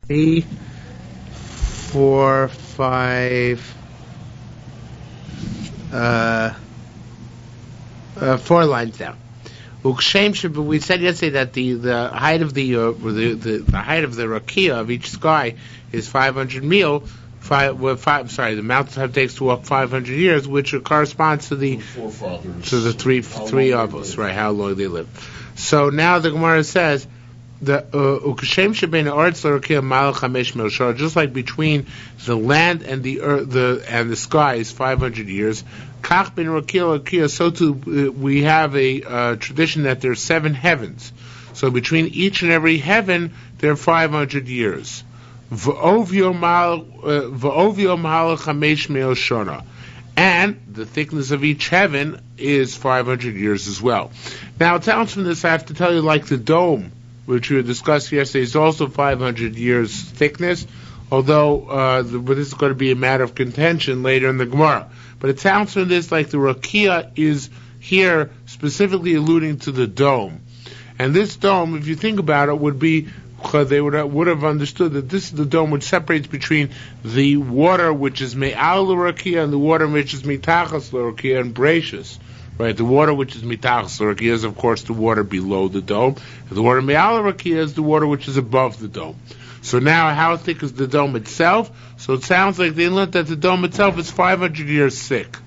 3, 4, 5, 4 lines down. We said yesterday that the height of the height of the rakia of each sky is 500 mil. The mountaintop takes to walk 500 years, which corresponds to the three avos, right? How long they live. So now the Gemara says the just like between the land and the earth, and the sky is 500 years. So too we have a tradition that there are 7 heavens. So between each and every heaven there are 500 years. And the thickness of each heaven is 500 years as well. Now, it sounds from this, I have to tell you, like the dome, which we discussed yesterday, is also 500 years thickness, although but this is going to be a matter of contention later in the Gemara. But it sounds from this like the rakia is here specifically alluding to the dome. And this dome, if you think about it, would be, they would have understood that this is the dome which separates between the water which is me'al l'rakia and the water which is mitachas l'rakia and Berachos. Right, the water which is mitachas l'rakia is of course the water below the dome, and the water me'al l'rakia is the water which is above the dome. So now, how thick is the dome itself? So it sounds like they learned that the dome itself is 500 years thick.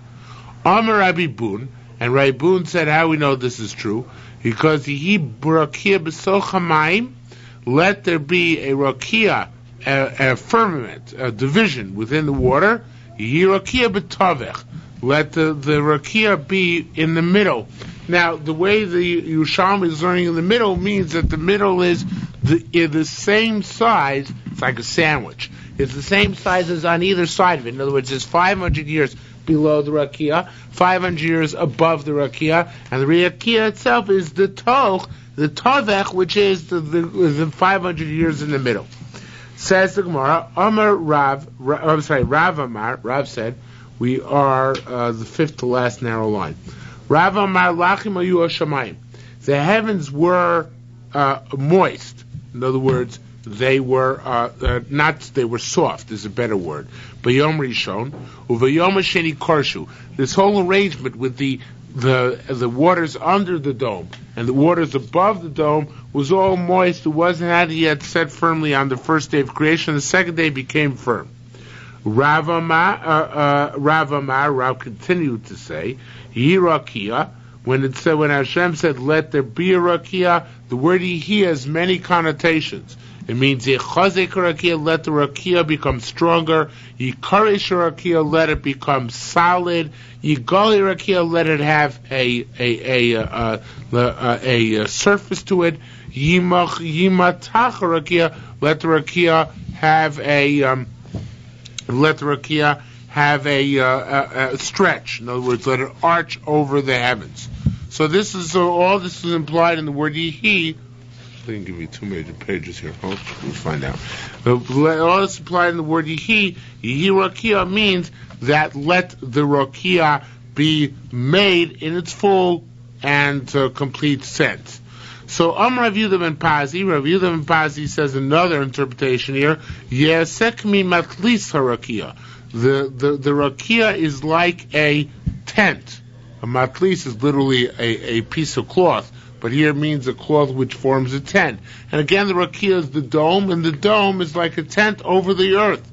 Amar Rabbi Bun, and Rabbi Bun said, how we know this is true? Because he rakia b'soch hamayim. Let there be a rakia, a firmament, a division within the water. Rakia b'tavech. Let the rakia be in the middle. Now, the way the Yerushalmi is learning in the middle means that the middle is the same size. It's like a sandwich. It's the same size as on either side of it. In other words, it's 500 years below the rakia, 500 years above the rakia, and the rakia itself is the tavech, which is the 500 years in the middle. Says the Gemara, Rav Amar, Rav said, we are the fifth to last narrow line. Rav Amar lachim ayu hashamayim. The heavens were moist. In other words, they were they were soft is a better word. Bayom Rishon, uvayom Sheni Korshu. This whole arrangement with the waters under the dome and the waters above the dome was all moist. It wasn't yet set firmly on the first day of creation. The second day became firm. Rav continued to say, Yirakia. When Hashem said, "Let there be a rakia," the word "Yehi" has many connotations. It means Yechazek rakia, let the rakia become stronger. Yikarish rakia, let it become solid. Yigali rakia, let it have a surface to it. Yimatach rakia, let the rakia have a stretch. In other words, let it arch over the heavens. So this is all this is implied in the word Yehi. They can give me 2 major pages here. Oh, we'll find out. All this implied in the word Yehi rakia means that let the rakia be made in its full and complete sense. So Rav Yehuda ben Pazi says another interpretation here. Yesekmi matlis harakia. The rakia is like a tent. A matlis is literally a piece of cloth, but here means a cloth which forms a tent. And again, the rakia is the dome, and the dome is like a tent over the earth.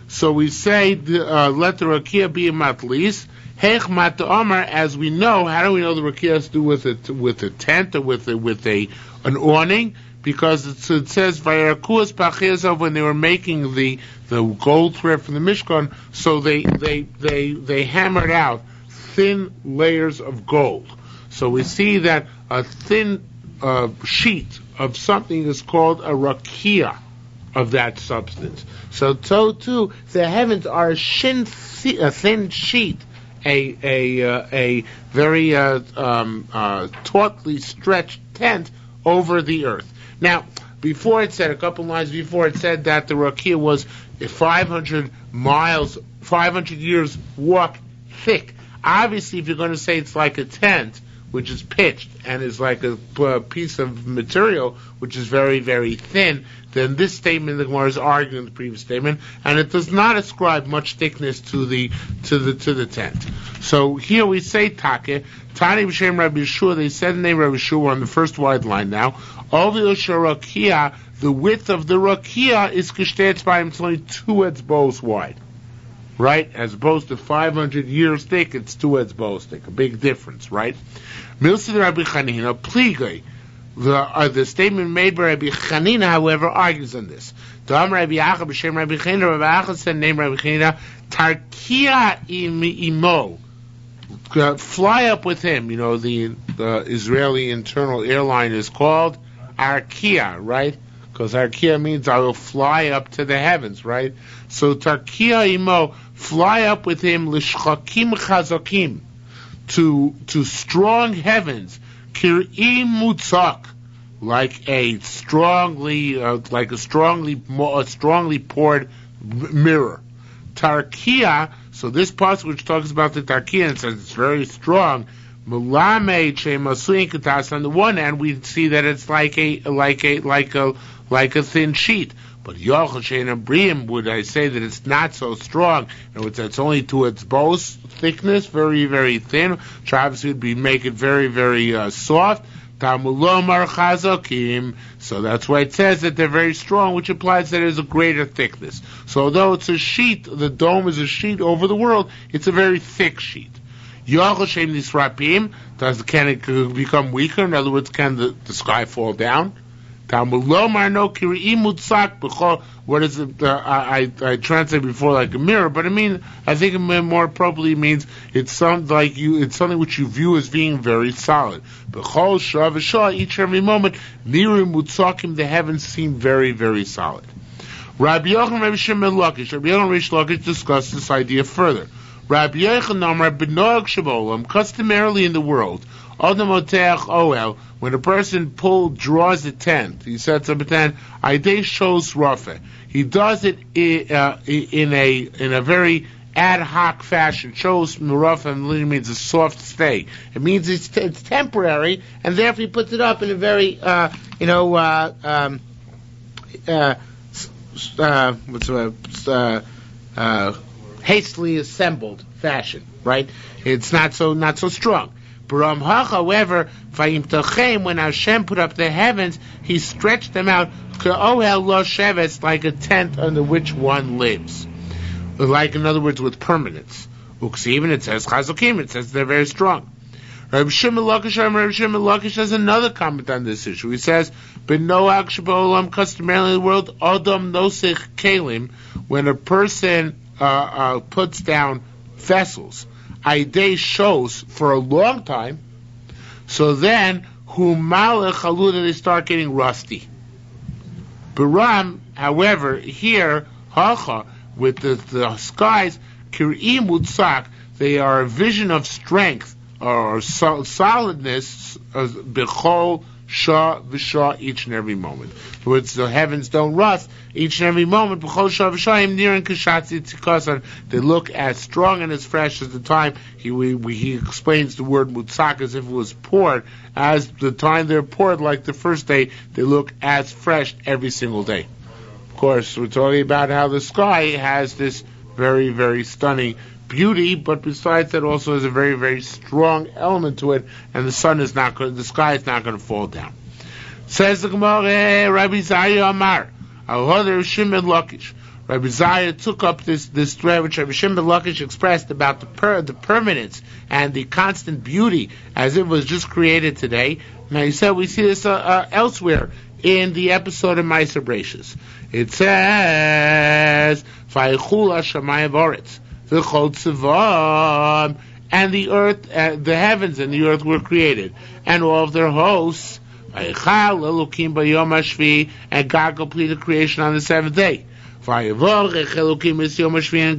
So we say, let the rakia be a matlis. Hech mat Omar, as we know, how do we know the rakia has to do with a tent or with an awning? Because it says Vayarakuas Pachezov when they were making the gold thread from the Mishkan, so they hammered out thin layers of gold. So we see that a thin sheet of something is called a rakia of that substance. So too, the heavens are a thin sheet, a very tautly stretched tent over the earth. Now, before it said, a couple lines before, it said that the rakia was 500 years walk thick. Obviously, if you're going to say it's like a tent, which is pitched and is like a piece of material which is very, very thin, then this statement, the Gemara is arguing the previous statement, and it does not ascribe much thickness to the tent. So here we say Take, Tani B'Shem Rabbi Yeshua, they said the name Rabbi Yeshua on the first wide line now. Ovil Sharakia, the width of the Rakia is Kishtei Tzbayim, it's only 2 etzbos wide. Right? As opposed to 500 years thick, it's 2 etzbos thick. A big difference, right? Milsi Rabbi Chanina, Pligay. The statement made by Rabbi Chanina, however, argues on this. Dam Rabbi Achab B'Shem Rabbi Chanina, Rabbi Achab said, name Rabbi Chanina, Tarkia imo. Fly up with him. You know, the Israeli internal airline is called Arkia, right? Because Arkia means I will fly up to the heavens, right? So Tarkia imo, fly up with him, Lishchakim Chazakim, to strong heavens, Kir'im Mutzak, like a strongly poured mirror. Tarkia, so this part which talks about the Tarkia and says it's very strong. Mulame Chemasuin Katas, on the one hand we see that it's like a thin sheet. But Yochel Shein Abriim, would I say that it's not so strong? In other words, it's only to its bows thickness, very, very thin, which obviously would make it very, very soft. Tamulomar Chazakim. So that's why it says that they're very strong, which implies that there's a greater thickness. So although it's a sheet, the dome is a sheet over the world, it's a very thick sheet. Yochel Shein Nisrapim, can it become weaker? In other words, can the sky fall down? What is it? I translate before like a mirror, but I think it more appropriately means it's something which you view as being very solid. Each and every moment, the heavens seem very, very solid. Rabbi Yochanan and Rabbi Shimon and Rish Lakish discussed this idea further. Rabbi Yochanan, customarily in the world, when a person draws a tent, he sets up a tent, Aidei shows Rafa. He does it in a very ad hoc fashion. Shows Rafa means a soft stay. It means it's temporary, and therefore he puts it up in a very hastily assembled fashion. Right? It's not so strong. However, when Hashem put up the heavens, He stretched them out like a tent under which one lives. Like, in other words, with permanence. Uksiven, it says Chazokim, it says they're very strong. Rabbi Shimon Lakish has another comment on this issue. He says, B'noach sheba'olam, customarily in the world, Adam nosich kelim, when a person puts down vessels, Aidei shows for a long time, so then Humalech Haluda, they start getting rusty. Baram, however, here Hacha, with the skies, Kir'im Mutsak, they are a vision of strength or solidness, Bechol Shah v'Shah, each and every moment. In other words, the heavens don't rust each and every moment. B'chol Shah v'Shah im nirin kashatzi tzikasan. They look as strong and as fresh as the time. He explains the word mutzak as if it was poured. As the time they're poured, like the first day, they look as fresh every single day. Of course, we're talking about how the sky has this very, very stunning beauty, but besides that also has a very, very strong element to it, and the sky is not going to fall down. Says the Gemara, Rabbi Zaya Amar, Al-Hodar Shimon Lakish. Rabbi Zaya took up this thread which Rabbi Shimon Lakish expressed about the permanence and the constant beauty as it was just created today. Now he said we see this elsewhere in the episode of Ma'aser Berachos. It says, Vayichul Hashamayim V'Oretz, and the earth, the heavens and the earth were created, and all of their hosts. And God completed creation on the seventh day. And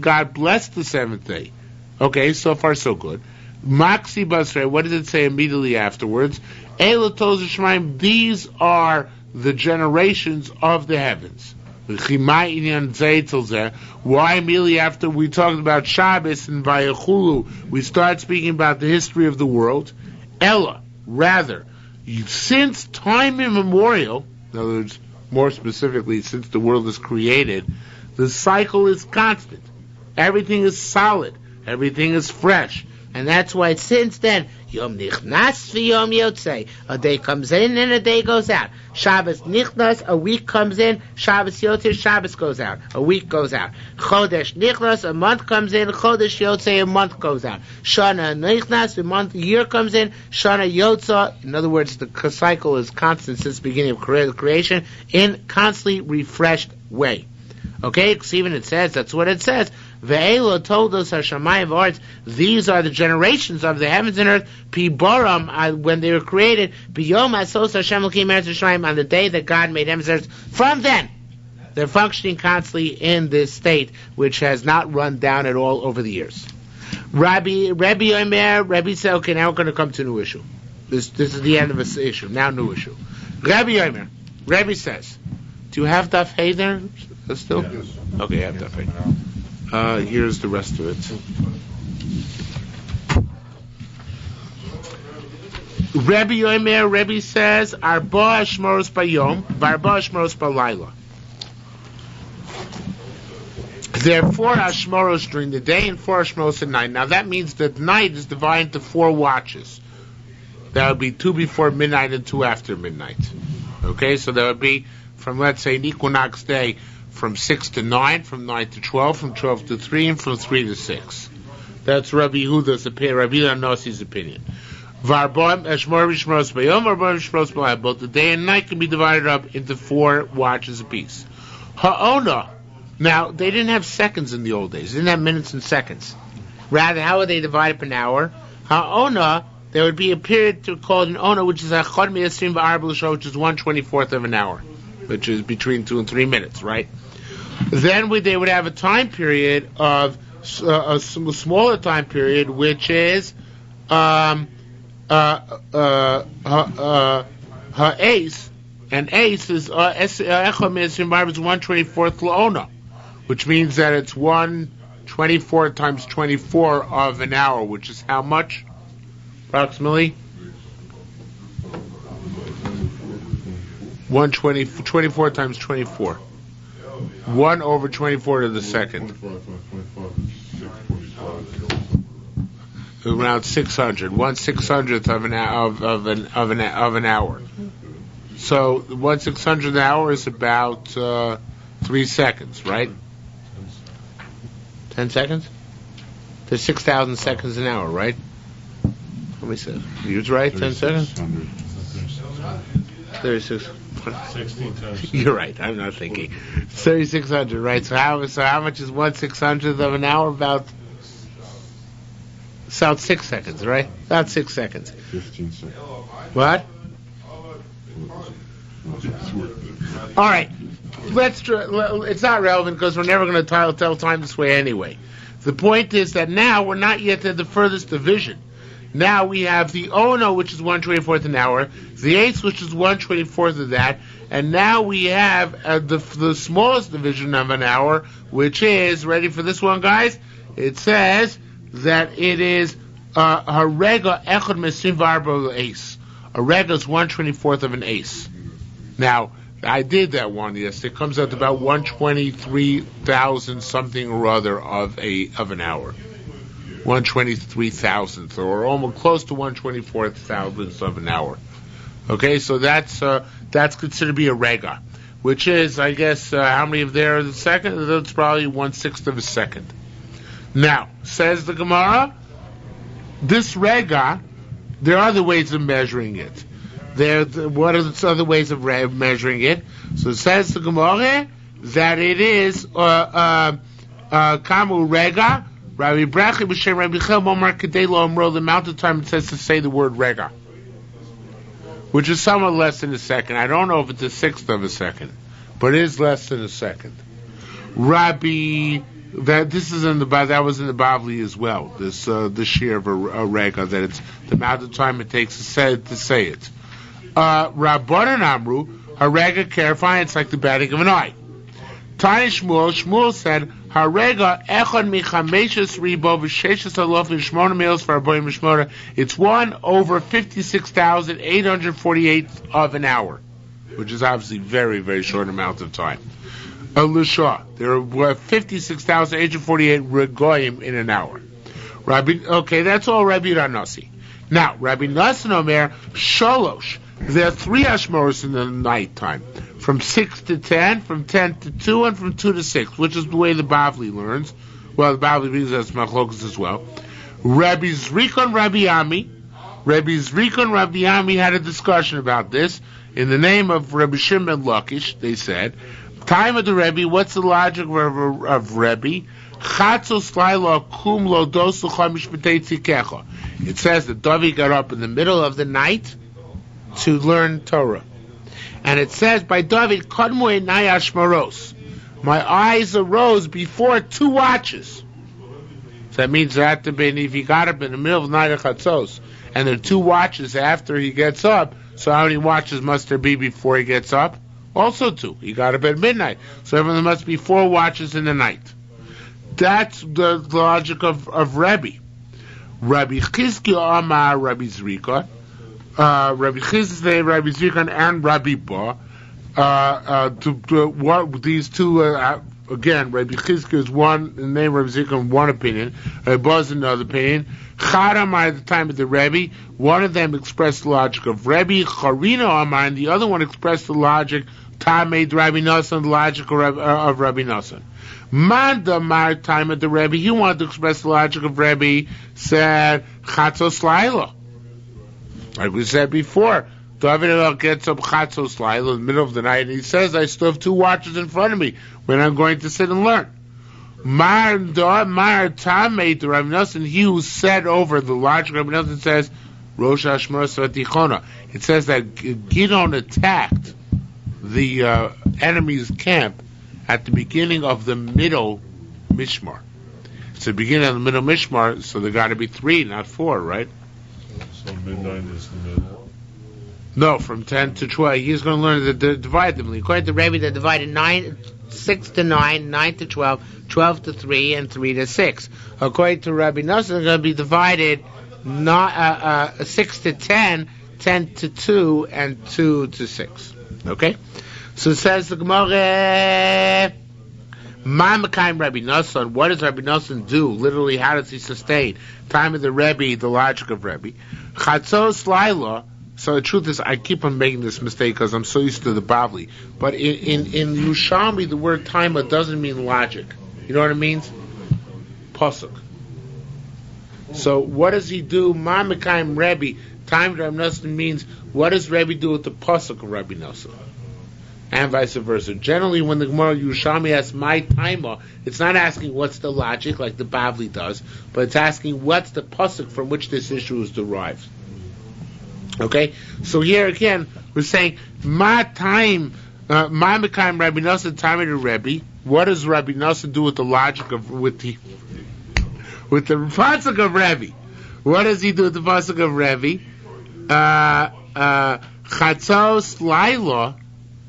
God blessed the seventh day. Okay, so far so good. Maxi Basre, what does it say immediately afterwards? These are the generations of the heavens. Why immediately after we talked about Shabbos and Vayachulu, we start speaking about the history of the world? Ella, rather, since time immemorial, in other words, more specifically, since the world is created, the cycle is constant. Everything is solid. Everything is fresh. And that's why since then, Yom Nichnas v'Yom Yotzei, a day comes in and a day goes out. Shabbos Nichnas, a week comes in. Shabbos Yotzei, Shabbos goes out. A week goes out. Chodesh Nichnas, a month comes in. Chodesh Yotzei, a month goes out. Shana Nichnas, a year comes in. Shana Yotzei, in other words, the cycle is constant since the beginning of creation in constantly refreshed way. Okay, because even it says, that's what it says. Ve'elo told us Hashemayim v'Aretz, these are the generations of the heavens and earth, Pi Boram, when they were created, B'yom Asos Hashem Elokim Eretz Yisrael, on the day that God made heavens and earth. From then, they're functioning constantly in this state, which has not run down at all over the years. Rabbi said, okay, now we're going to come to a new issue. This is the end of this issue. Now, new issue. Rabbi says, do you have Daf Hey there still? Yes. Okay, I have Daf Hey. Here's the rest of it. Rebbe says, Arba Shmoros Bayom, Varba Shmoros Balayla. There are 4 Ashmoros during the day and 4 Ashmoros at night. Now that means that night is divided into 4 watches. That would be 2 before midnight and 2 after midnight. Okay, so that would be from, let's say, an equinox day, from 6 to 9, from 9 to 12, from 12 to 3, and from 3 to 6. That's Rabbi Yehuda's opinion, Rabbi Yehuda's opinion. Both the day and night can be divided up into 4 watches apiece. Ha'ona. Now, they didn't have seconds in the old days. They didn't have minutes and seconds. Rather, how would they divide up an hour? Ha'ona, there would be a period called an ona, which is a chod me'asrim v'arba l'shah, which is 1/24 of an hour, which is between 2 and 3 minutes, right? Then they would have a time period of a smaller time period, which is ha'ace, and ace is echad me'asrim v'arba is 1/24 l'ona, which means that it's 1/24 times 24 of an hour, which is how much? Approximately 24 times 24. 1/24 to the second. Around 600. 1/600th of an hour. So 1/600th an hour is about 3 seconds, right? 10 seconds? There's 6,000 seconds an hour, right? Let me see. You was right, 10 seconds? 36. 16 times. You're right, I'm not thinking. 3,600, right? So how much is 1/600th of an hour? About 6 seconds, right? About 6 seconds. 15 seconds. What? All right. It's not relevant because we're never going to tell time this way anyway. The point is that now we're not yet at the furthest division. Now we have the ono, which is 1/24 an hour, the eighth, which is 1/24 of that, and now we have the smallest division of an hour, which is, ready for this one, guys? It says that it is harega echad mesim v'arba ace. A rega is 1/24 of an ace. Now, I did that one yesterday. It comes out to about 123,000 something or other of an hour. 123,000th, or almost close to 124,000th of an hour. Okay, so that's considered to be a rega, which is, I guess, how many of there is a second? That's probably 1/6 of a second. Now, says the Gemara, this rega, there are other ways of measuring it. What are the other ways of measuring it? So it says the Gemara that it is kamu rega. Rabbi Berachos b'shem Rabbi Chel Momar Kedei Lo Amro, the amount of time it says to say the word rega, which is somewhat less than a second. I don't know if it's 1/6 of a second, but it is less than a second. That was in the Bavli as well. This shiur of a rega, that it's the amount of time it takes to say it. Rabbanan Amru, a rega clarifying, it's like the batting of an eye. Tani Shmuel said, Harega echon michameshes ribo v'sheshes alof v'shmona meals for aboyim v'shmona. It's 1 over 56,848 of an hour, which is obviously very, very short amount of time. A Lusha, there were 56,848 regoyim in an hour. Okay, that's all Rabbi Ranasi. Now, Rabbi Nassan Omer, Sholosh. There are 3 Ashmoros in the night time. From 6 to 10, from 10 to 2, and from 2 to 6, which is the way the Bavli learns. Well, the Bavli brings us Machlokas as well. Rabbi Zrikon Rabbi Ami. Rabbi Zrikon Rabbi Ami had a discussion about this. In the name of Rabbi Shimon Lakish, they said, time of the Rebbe, what's the logic of Rebbe? It says that David got up in the middle of the night to learn Torah. And it says by David, my eyes arose before 2 watches. So that means that if he got up in the middle of the night of Chatzos, and there are 2 watches after he gets up, so how many watches must there be before he gets up? Also 2. He got up at midnight. So there must be 4 watches in the night. That's the logic of Rebbe. Rabbi Chizkiah Amar Rabbi Zrika. Rabbi Chizkiah, Rabbi Zrika, and Rabbi Ba. These 2, again, Rabbi Chizkiah is one, the name Rabbi Zrika, one opinion. Rabbi Ba is another opinion. Chad Amar at the time of the Rebbe, one of them expressed the logic of Rebbe. Charina Amar, and the other one expressed the logic, Tamei Rabbi Nassan, the logic of Rabbi Nassan. Manda Mar, time of the Rebbe, he wanted to express the logic of Rebbe, said Chatzos Laila. Like we said before, David gets up Chatzos Laila in the middle of the night, and he says, I still have 2 watches in front of me when I'm going to sit and learn. Mar Tamei to Rabbi Nassan, he who said over the logic of Rabbi Nassan says, Rosh Hashmos V'Tichona. It says that Gidon attacked the enemy's camp at the beginning of the middle Mishmar. It's the beginning of the middle Mishmar, so there got to be 3, not 4, right? So midnight is the middle? No, from 10 to 12. He's going to learn to divide them. According to Rebbe, they divided 6 to 9, 9 to 12, 12 to 3, and 3 to 6. According to Rabbi Nassan, they're going to be divided 6 to 10, 10 to 2, and 2 to 6. Okay? So it says the Gemara, Ma'amakaim Rabbi Nassan, what does Rabbi Nassan do? Literally, how does he sustain? Time of the Rebbe, the logic of Rebbe. Chatzos Laila, so the truth is, I keep on making this mistake because I'm so used to the Bavli. But in Yerushalmi, the word timer doesn't mean logic. You know what it means? Pasuk. So what does he do? Ma'amakaim Rebbe, time of Rabbi Nassan means, what does Rebbe do with the Pasuk of Rabbi Nassan? And vice versa. Generally, when the Gemara Yerushalmi asks my timer, it's not asking what's the logic like the Bavli does, but it's asking what's the pasuk from which this issue is derived. Okay, so here again we're saying my time, my Mekayim Rabbi Nassan time of the Rebbe. What does Rabbi Nassan do with the logic of with the pasuk of Rebbe? What does he do with the pasuk of Rebbe? Chatzos Laila.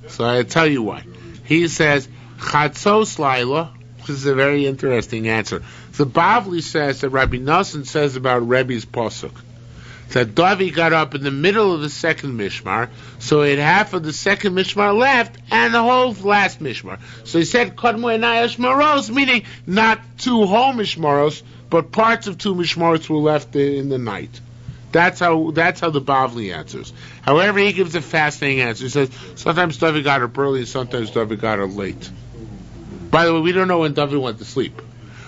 So I tell you why. He says, Chatzos Laila, this is a very interesting answer. The Bavli says that Rabbi Nassan says about Rebbe's pasuk, that David got up in the middle of the second Mishmar, so he had half of the second Mishmar left, and the whole last Mishmar. So he said, Kodmo Enai Mishmaros, meaning not 2 whole Mishmaros, but parts of 2 Mishmaros were left in the night. That's how the Bavli answers. However, he gives a fascinating answer. He says, sometimes David got up early, and sometimes David got up late. By the way, we don't know when David went to sleep.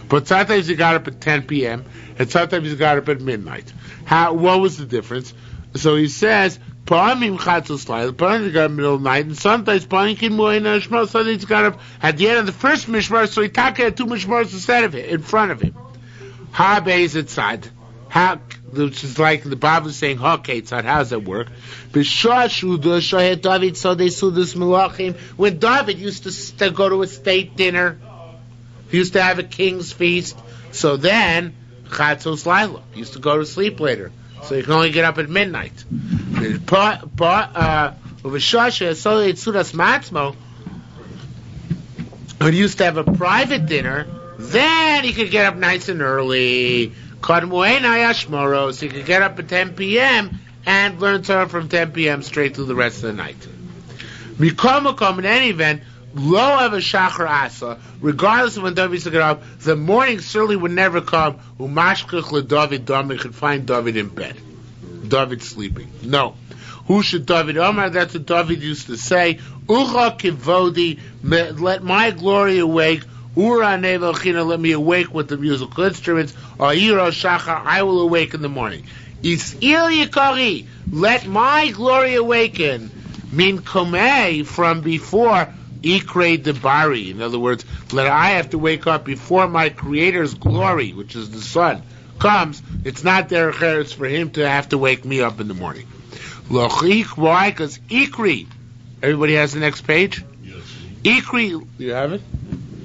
But sometimes he got up at 10 p.m., and sometimes he got up at midnight. What was the difference? So he says, sometimes he got up in the middle of the night, and sometimes he got up at the end of the first Mishmar, so he had 2 Mishmars instead of it, in front of him. Ha-Beis Etzad. Which is like the Bible saying, how does that work? When David used to go to a state dinner, he used to have a king's feast, so then, Chatzos Laila, he used to go to sleep later, so you can only get up at midnight. When he used to have a private dinner, then he could get up nice and early. So he could get up at 10 p.m. and learn Torah from 10 p.m. straight through the rest of the night. Mikomakom, in any event, lo have a shachar asa, regardless of when David used to get up, the morning certainly would never come. Umashkach leDavid dami, could find David in bed. David sleeping. No. Who should David Omar? That's what David used to say. Ucha kivodi, let my glory awake. Ura nevelchina, let me awake with the musical instruments. Ayiro shachar, I will awake in the morning. Isil yikari, let my glory awaken. Min komei, from before Ikre Debari. In other words, let I have to wake up before my Creator's glory, which is the sun, comes. It's not there for him to have to wake me up in the morning. Lochik, why? Because Ikri. Everybody has the next page? Yes. Ikri, you have it?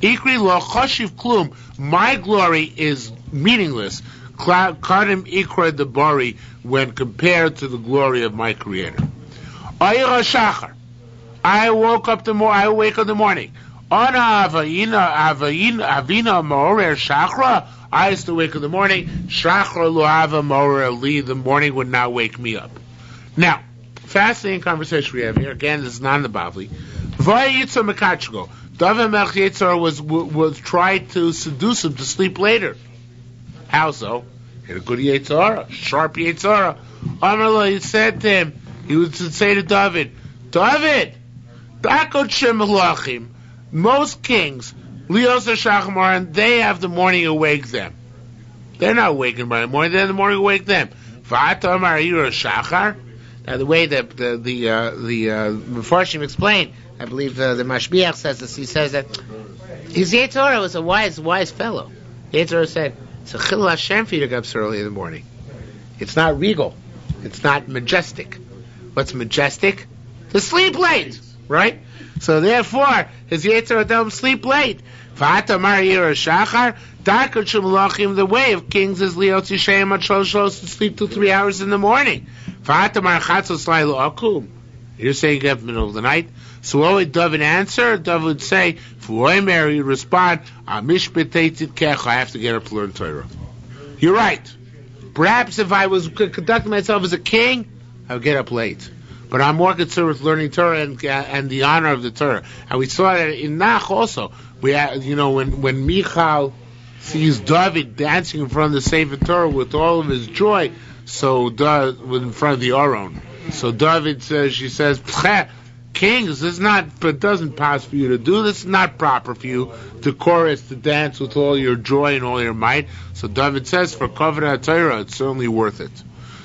Ikri lo choshiv klum. My glory is meaningless. Kadim Ikra Debari, when compared to the glory of my Creator. Ayra Shachar. I wake up in the morning. Ana avina morer shachra. I used to wake in the morning. Shachra luava morer li. The morning would not wake me up. Now, fascinating conversation we have here. Again, this is not in the Bavli. Vayitza mekachgo. David Melch Yitzhar was tried to seduce him to sleep later. How so? He had a good Yitzhara, sharp Yitzhara. Amallah, he said to him, he would say to David, most kings, Leos Shachmar, they have the morning awake them. They're not awakened by the morning, they're the morning awake them. V'atamar Yira Shachar. Now the way that the Mefarshim explain, I believe the Mashbiach says this, he says that his Yetzirah was a wise fellow. Yetzirah said, it's a Chil Hashem for you to get up so early in the morning. It's not regal. It's not majestic. What's majestic? To sleep late, right? So therefore, his Yetzirah told him sleep late. V'atamar Yira Shachar, Darkot Shemulachim, the way of kings is Liot Yisheim Atshol to sleep till 3 hours in the morning. V'atamar Chatzos Laila Akum. You're saying you get up in the middle of the night. So what would David answer? David would say, V'oimer, he'd respond, Amish b'teitzit kech, I have to get up to learn Torah. You're right. Perhaps if I was conducting myself as a king, I would get up late. But I'm more concerned with learning Torah and the honor of the Torah. And we saw that in Nach also. We had, when Michal sees David dancing in front of the Sefer Torah with all of his joy, so in front of the Aron. So David says, she says, kings, it doesn't pass for you to do this. It's not proper for you to chorus, to dance with all your joy and all your might. So David says, for Kavod Torah, it's certainly worth it.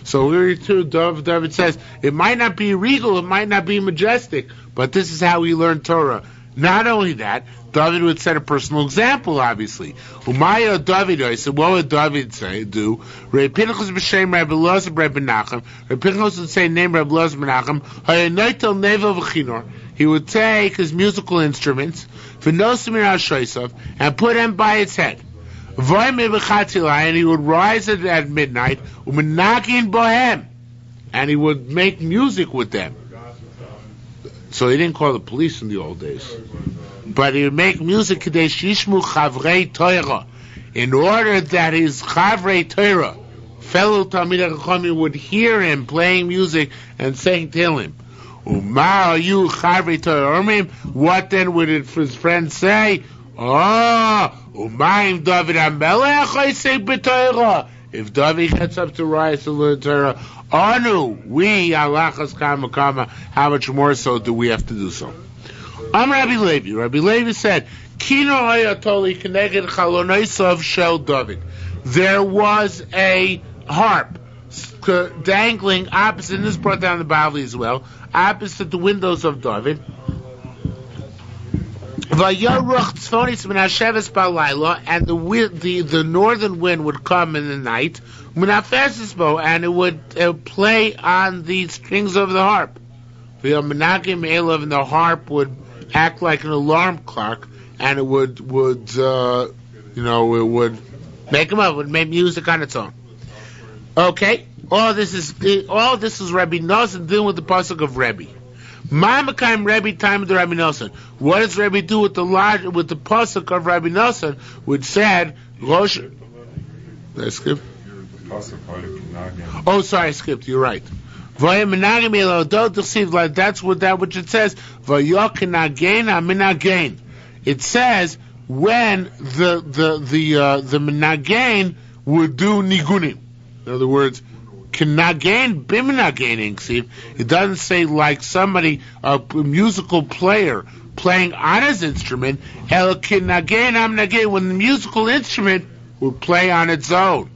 So here too, David says, it might not be regal, it might not be majestic, but this is how we learn Torah. Not only that, David would set a personal example, obviously. Umaya David, I said, what would David do? Reb Pinchas b'shem Reb Elazar Reb Menachem. Reb Pinchas would say, name Reb Elazar Menachem. Hayanoitel nevel v'chinor. He would take his musical instruments, v'nosim shoisov, and put them by its head. And he would rise at midnight, umenagin bohem, and he would make music with them. So he didn't call the police in the old days. But he would make music shishmu chavrei Torah, in order that his chavrei Torah, fellow Talmidei Chachamim, would hear him playing music and saying Tehillim. Umar you chavrei Torah. What then would his friends say? Umayim David HaMelech I say b'Torah. If David gets up to rise to learn Torah, Anu, we, Alachas Kama, how much more so do we have to do so? Rabbi Levi. Rabbi Levi said, Kino Hayatoli Keneged Chalonaisav Shel David. There was a harp dangling opposite, and this brought down the Bavli as well, opposite the windows of David. And the northern wind would come in the night, and it would play on the strings of the harp. And the harp would act like an alarm clock, and it would make him up. It would make music on its own. Okay, all this is Rebbe Nazan dealing with the pasuk of Rebbe. Ma'amakayim Rebbe time of the Rabbi Nosson. What does Rebbe do with the pasuk of Rabbi Nosson, which said Rosh? Did I skip? Oh, sorry, I skipped. You're right. That's what which it says. It says when the menagain would do nigunim. In other words, kenagain bimenagain ksiv. It doesn't say like somebody, a musical player playing on his instrument. El kenagain amnagain, when the musical instrument would play on its own.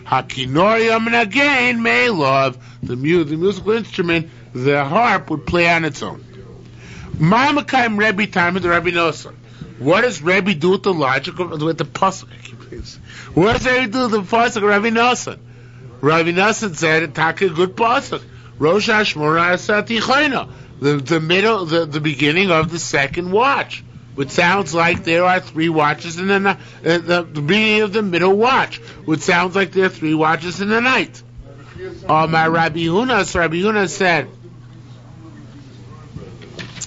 Hakinori amnagain meilov, the musical instrument, the harp would play on its own. Ma'amakayim Rebbe time of the Rabbi Nosson. What does Rebbe do with the logic with the pasuk? What does Rebbe do with the pasuk of Rabbi Nosson? Rabbi Nosson said, "Attack a good pasuk." Rosh Hashmona Asatichayna, the beginning of the second watch, which sounds like there are 3 watches in the night. The beginning of the middle watch, which sounds like there are 3 watches in the night. My Rabbi Huna, so Rabbi Huna said,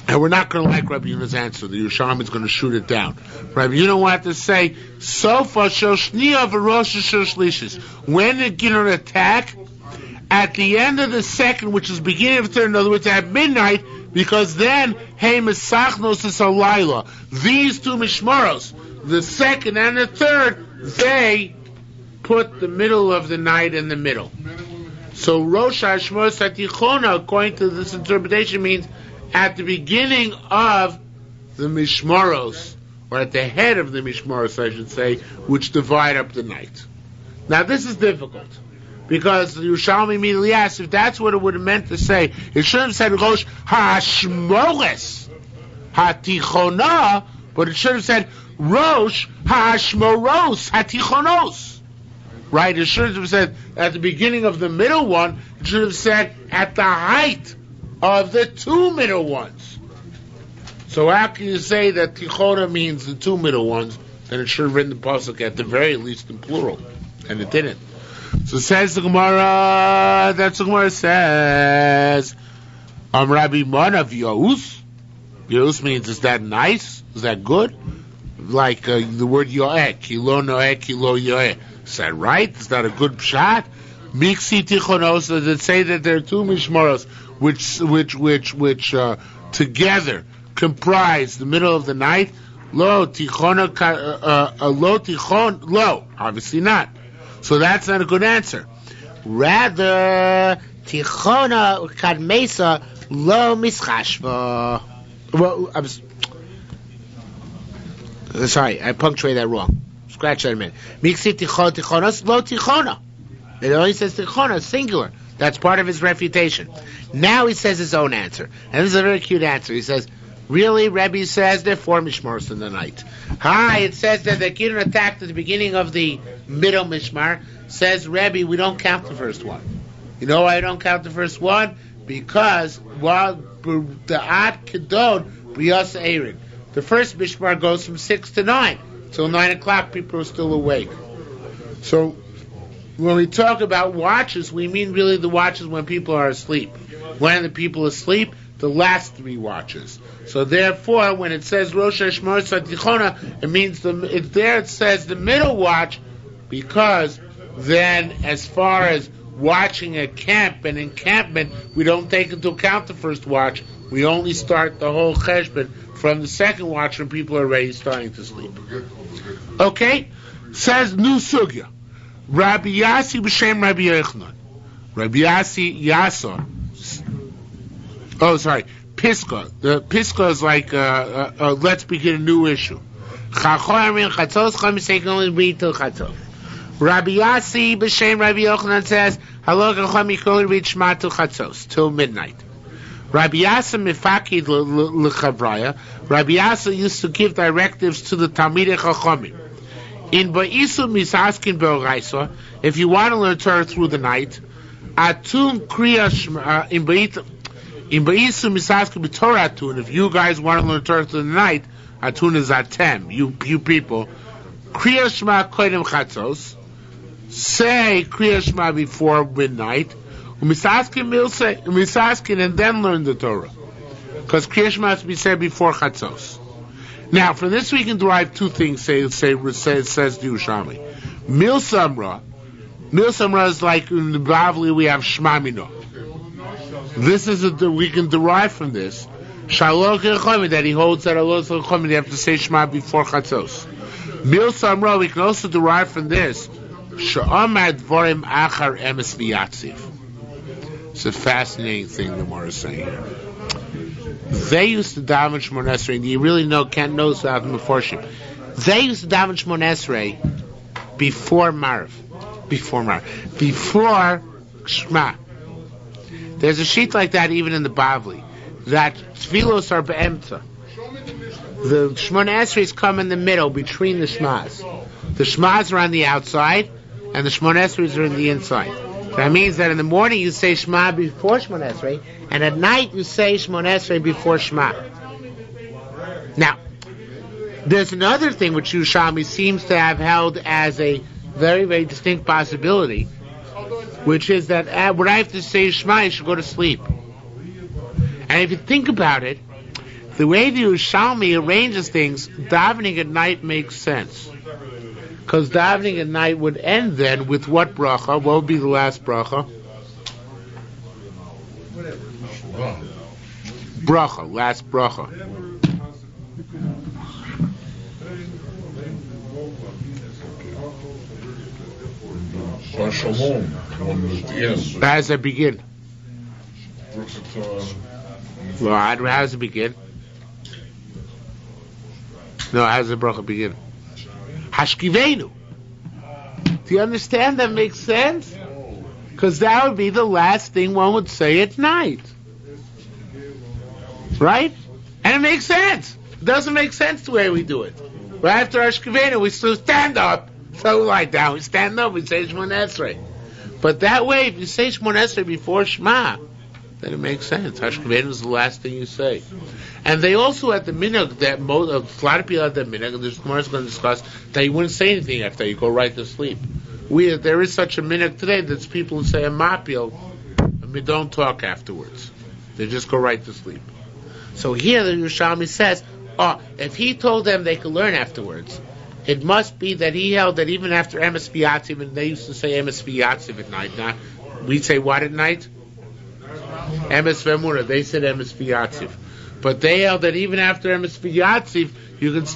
and we're not going to like Rabbi Yuna's answer. The Yerushalmi is going to shoot it down. Rabbi Yuna wanted to say, Sofa Shoshniya v'Rosh Shosh. When they're going to attack, at the end of the second, which is beginning of the third, in other words, at midnight, because then, Hey Mesachnos is Halayla. These 2 Mishmaros, the second and the third, they put the middle of the night in the middle. So Rosh Hashmona Satichona, according to this interpretation, means at the beginning of the Mishmaros, or at the head of the Mishmaros, I should say, which divide up the night. Now this is difficult, because the Yerushalmi immediately asks if that's what it would have meant to say. It should have said Rosh Hashmores Hatichona, but it should have said Rosh Hashmoros Hatichonos. Right? It should have said at the beginning of the middle one. It should have said at the height of the 2 middle ones. So how can you say that Tichona means the 2 middle ones? Then it should have written the pasuk at the very least in plural, and it didn't. So says the Gemara. That's what the Gemara says. Rabbi Mana of Yos. Yos means, is that nice? Is that good? Like the word yoeh, kilo noeh, kilo yoeh. Is that right? Is that a good shot? Mixi tichonos. Does it say that there are 2 mishmaros which together comprise the middle of the night? Lo tichona, lo tichon, lo. Obviously not. So that's not a good answer. Rather, tichona kadmesa lo mischashva. Well, sorry, I punctuated that wrong. Scratch that a minute. Mixi tichon tichonos lo tichona. It only says tichona, singular. That's part of his refutation. Now he says his own answer. And this is a very cute answer. He says, really, Rebbe says there are 4 mishmaros in the night. It says that the Gideon attacked at the beginning of the middle mishmar. Says Rebbe, we don't count the first one. You know why I don't count the first one? Because while the Ad Kedon Brios Eirin, the first mishmar goes from 6 to 9. Till 9 o'clock, people are still awake. So when we talk about watches, we mean really the watches when people are asleep. When are the people asleep? The last 3 watches. So therefore, when it says Rosh Hashmona Satichona, it means it says the middle watch, because then as far as watching a camp and encampment, we don't take into account the first watch. We only start the whole cheshbon from the second watch when people are already starting to sleep. Okay? Says new sugya. Rabbi Yasi b'shem Rabbi Yochanan. Rabbi Yasi Yasa. Oh, sorry. Pisca. The Pisca is like, let's begin a new issue. Only read till Chatzos. Rabbi Yasi b'shem Rabbi Yochanan says, Halo Chacham you can only read Shema till Chatzos, till midnight. Rabbi Yasa mifakid l'chavraya. Rabbi Yasa used to give directives to the Talmidei Chachamim. In Ba'isu misaskin be'oraisa, if you want to learn Torah through the night, atun kriya in Ba'isu misaskin b'Torah atun. If you guys want to learn Torah through the night, atun is atem. You people, kriya shema koydem chatzos. Say kriya shema before midnight. Misaskin and then learn the Torah. Because Kriya Shema has to be said before Chatzos. Now, from this we can derive two things, says the Yerushalmi. Mil Samra is like in the Bavli we have Shema Mino. This is we can derive from this that he holds that you have to say Shema before Chatzos. Mil Samra, we can also derive from this She'amar Dvorim Achar Emes V'Yatziv. It's a fascinating thing the Gemara is saying here. They used to daven Shemona Esrei, and you really can't know this without the Meforshim. They used to daven Shemona Esrei before Shema. There's a sheet like that even in the Bavli, that Tfilos are be'emtza. The Shemona Esreis come in the middle between the Shmas. The Shmas are on the outside, and the Shemona Esreis are in the inside. That means that in the morning you say Shema before Shemona Esrei, and at night you say Shemona Esrei before Shema. Now, there's another thing which Yerushalmi seems to have held as a very, very distinct possibility, which is that when I have to say Shema, I should go to sleep. And if you think about it, the way the Yerushalmi arranges things, davening at night makes sense. Because davening at night would end then with what bracha? What would be the last bracha? Bracha, last bracha. How does that begin? Well, how does it begin? No, how does the bracha begin? Hashkivenu. Do you understand? That makes sense? Because that would be the last thing one would say at night. Right? And it makes sense. It doesn't make sense the way we do it. Right after Hashkivenu, we still stand up. So we lie down, we stand up, we say Shemona Esrei. But that way, if you say Shemona Esrei before Shema, then it makes sense. Hashkivenu is the last thing you say. And they also had the minhag that a lot of people had the minhag, and the Gemara is going to discuss that you wouldn't say anything after you go right to sleep. There is such a minhag today that people who say a mapil, don't talk afterwards. They just go right to sleep. So here the Yerushalmi says, if he told them they could learn afterwards, it must be that he held that even after Emes V'Yatziv, and they used to say Emes V'Yatziv at night. Now, we say what at night? Emes V'Emuna. They said Emes V'Yatziv. But they held that even after Emes V'Yatziv, you can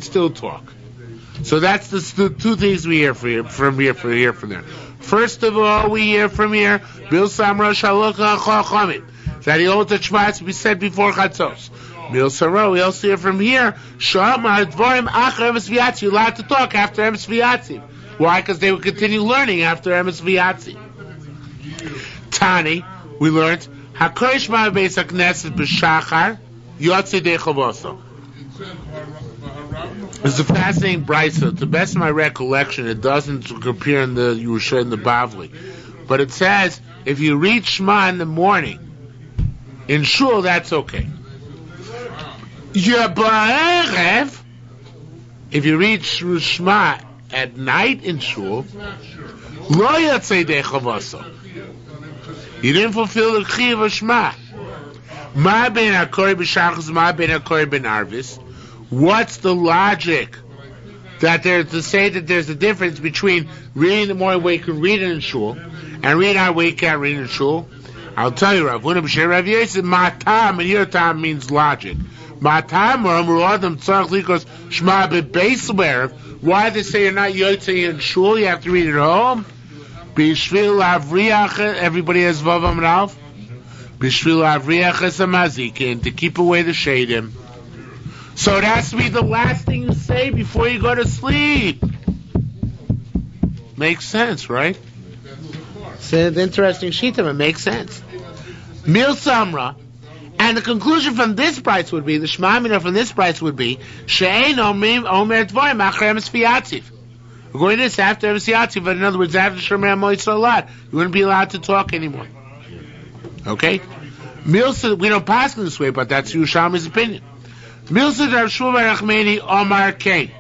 still talk. So that's the two things we hear from here. First of all, we hear from here, Bil Samra Shalocha Chachamim, that he holds that Shema has to be said before Chatzos. Mil Saro, we also hear from here, Sha'amar Dvorim Achar Emes V'Yatziv, you're allowed to talk after Emes V'Yatziv. Why? Because they would continue learning after Emes V'Yatziv. Tani, we learned, HaKodesh Ma'abeis HaKnesset B'Shachar, Yotzei Dechovoso. It's a fascinating brisa. To the best of my recollection, it doesn't appear in the Yerushalmi, in the Bavli. But it says, if you read Shema in the morning, in shul, that's okay. If you read Shema at night in shul, lo yatzei dechovaso. You didn't fulfill the chiyuv of Shema. Ma ben hakori b'shachos, ma ben hakori ben arvis. What's the logic that there's to say that there's a difference between reading the morning where you can read it in shul and reading out where you can't read it in shul? I'll tell you, Rav. When Rav Yosef matam, and here tam means logic. Matam or Adam tzarich likos shema bebeis le'erev. Why they say you're not yotzei in shul? You have to read it at home. Bishvil avriach. Everybody has vav amrav. Bishvil avriach es hamazikin, to keep away the shadim. So it has to be the last thing you say before you go to sleep. Makes sense, right? It's an interesting shita. It makes sense. Mil Samra. And the conclusion from this price would be, the Shema Mina from this price would be, She'ein omer dvorim achar Emes V'Yatziv. We're going to this after Emes V'Yatziv, but in other words, after Shomer HaMoed, you wouldn't be allowed to talk anymore. Okay? Milsa, we don't pass in this way, but that's Yerushalmi's opinion. Milsa Rav Shmuel bar Nachmani Omar Kei.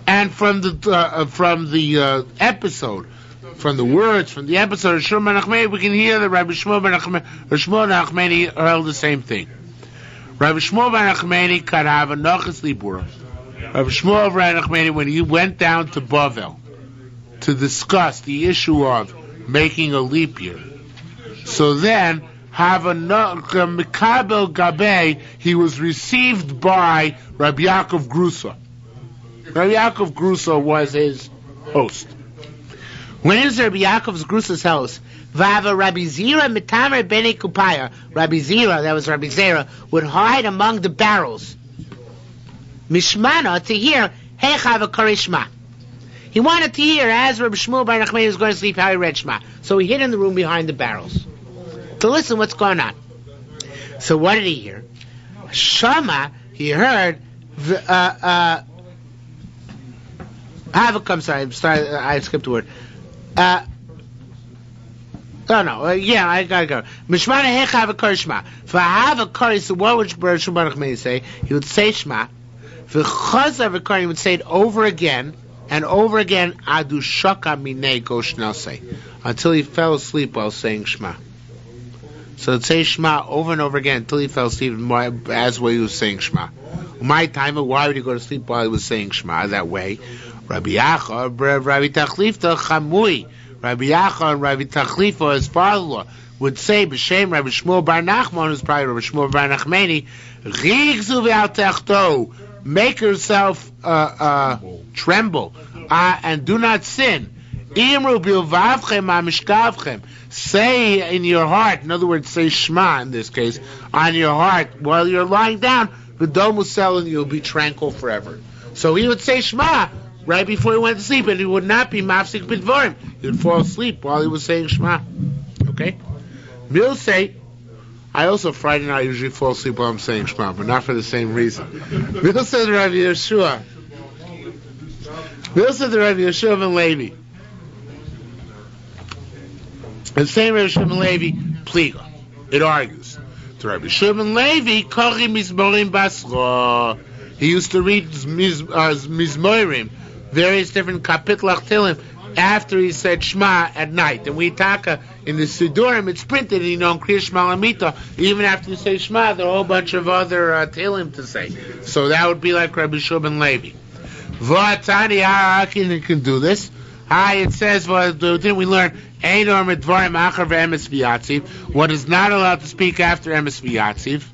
And from the episode from the words, from the episode of Shmuel ben Nachmani, we can hear that Rabbi Shmuel ben Nachmani held the same thing. Rabbi Shmuel ben Nachmani karav anochas libura. Rabbi Shmuel ben Nachmani, when he went down to Bavel to discuss the issue of making a leap year, so then Mikabel Gabe, he was received by Rabbi Yaakov Grusa. Rabbi Yaakov Grusa was his host. When is Rabbi Yaakov Grusa's host? Vava Rabbi Zira Mitamer Bene Kupaya. Rabbi Zira, that was Rabbi Zera, would hide among the barrels. Mishmana, to hear Hechav Karishma. He wanted to hear, as Rabbi Shmuel ben Nachmani was going to sleep, how he read Shema. So he hid in the room behind the barrels to listen what's going on. So what did he hear? Shama, he heard Havakam, I skipped a word. I gotta go. Mishmana Hechav Karishma. For Havakar, so what would Rabbi Shmuel ben Nachmani say? He would say Shema. For Chazav Vakar, he would say it over again and over again, Adu Shaka Minei Goshnase, until he fell asleep while saying Shema. So it'd say Shema over and over again until he fell asleep as well he was saying Shema. My time, why would he go to sleep while he was saying Shema that way? Rabbi Yacha, Rabbi Tachlifta Chamui, Rabbi Yacha and Rabbi Tachlifa, his father-in-law, would say B'Shem Rabbi Shmuel bar Nachman, who's probably Rabbi Shmuel bar Nachmani, Rigzu v'al techto, make yourself tremble and do not sin. Imru bilvavchem amishkavchem. Say in your heart, in other words, say Shema in this case, on your heart while you're lying down. V'dom usel, and you'll be tranquil forever. So he would say Shema right before he went to sleep, and he would not be mafsik b'dvarim. He would fall asleep while he was saying Shema. Okay? Mil say, I also Friday night usually fall asleep while I'm saying Shema, but not for the same reason. Mil said Rabbi Yeshua. Mil said Rabbi Yeshua ben Levi. And same Rabbi Yeshua ben Levi, pliga. It argues. To Rabbi Yeshua ben Levi, kochi mizmorim basra. He used to read mizmorim, various different kapitlach tilim, after he said Shema at night. And we taka in the Sidurim, it's printed, in Kriya Shema Lamita, even after you say Shema, there are a whole bunch of other tilim to say. So that would be like Rabbi Shua ben Levi. V'atani ha'akin can do this. It says, didn't we learn, Einor midvarim achar v'emes v'yatziv, what is not allowed to speak after emes v'yatziv.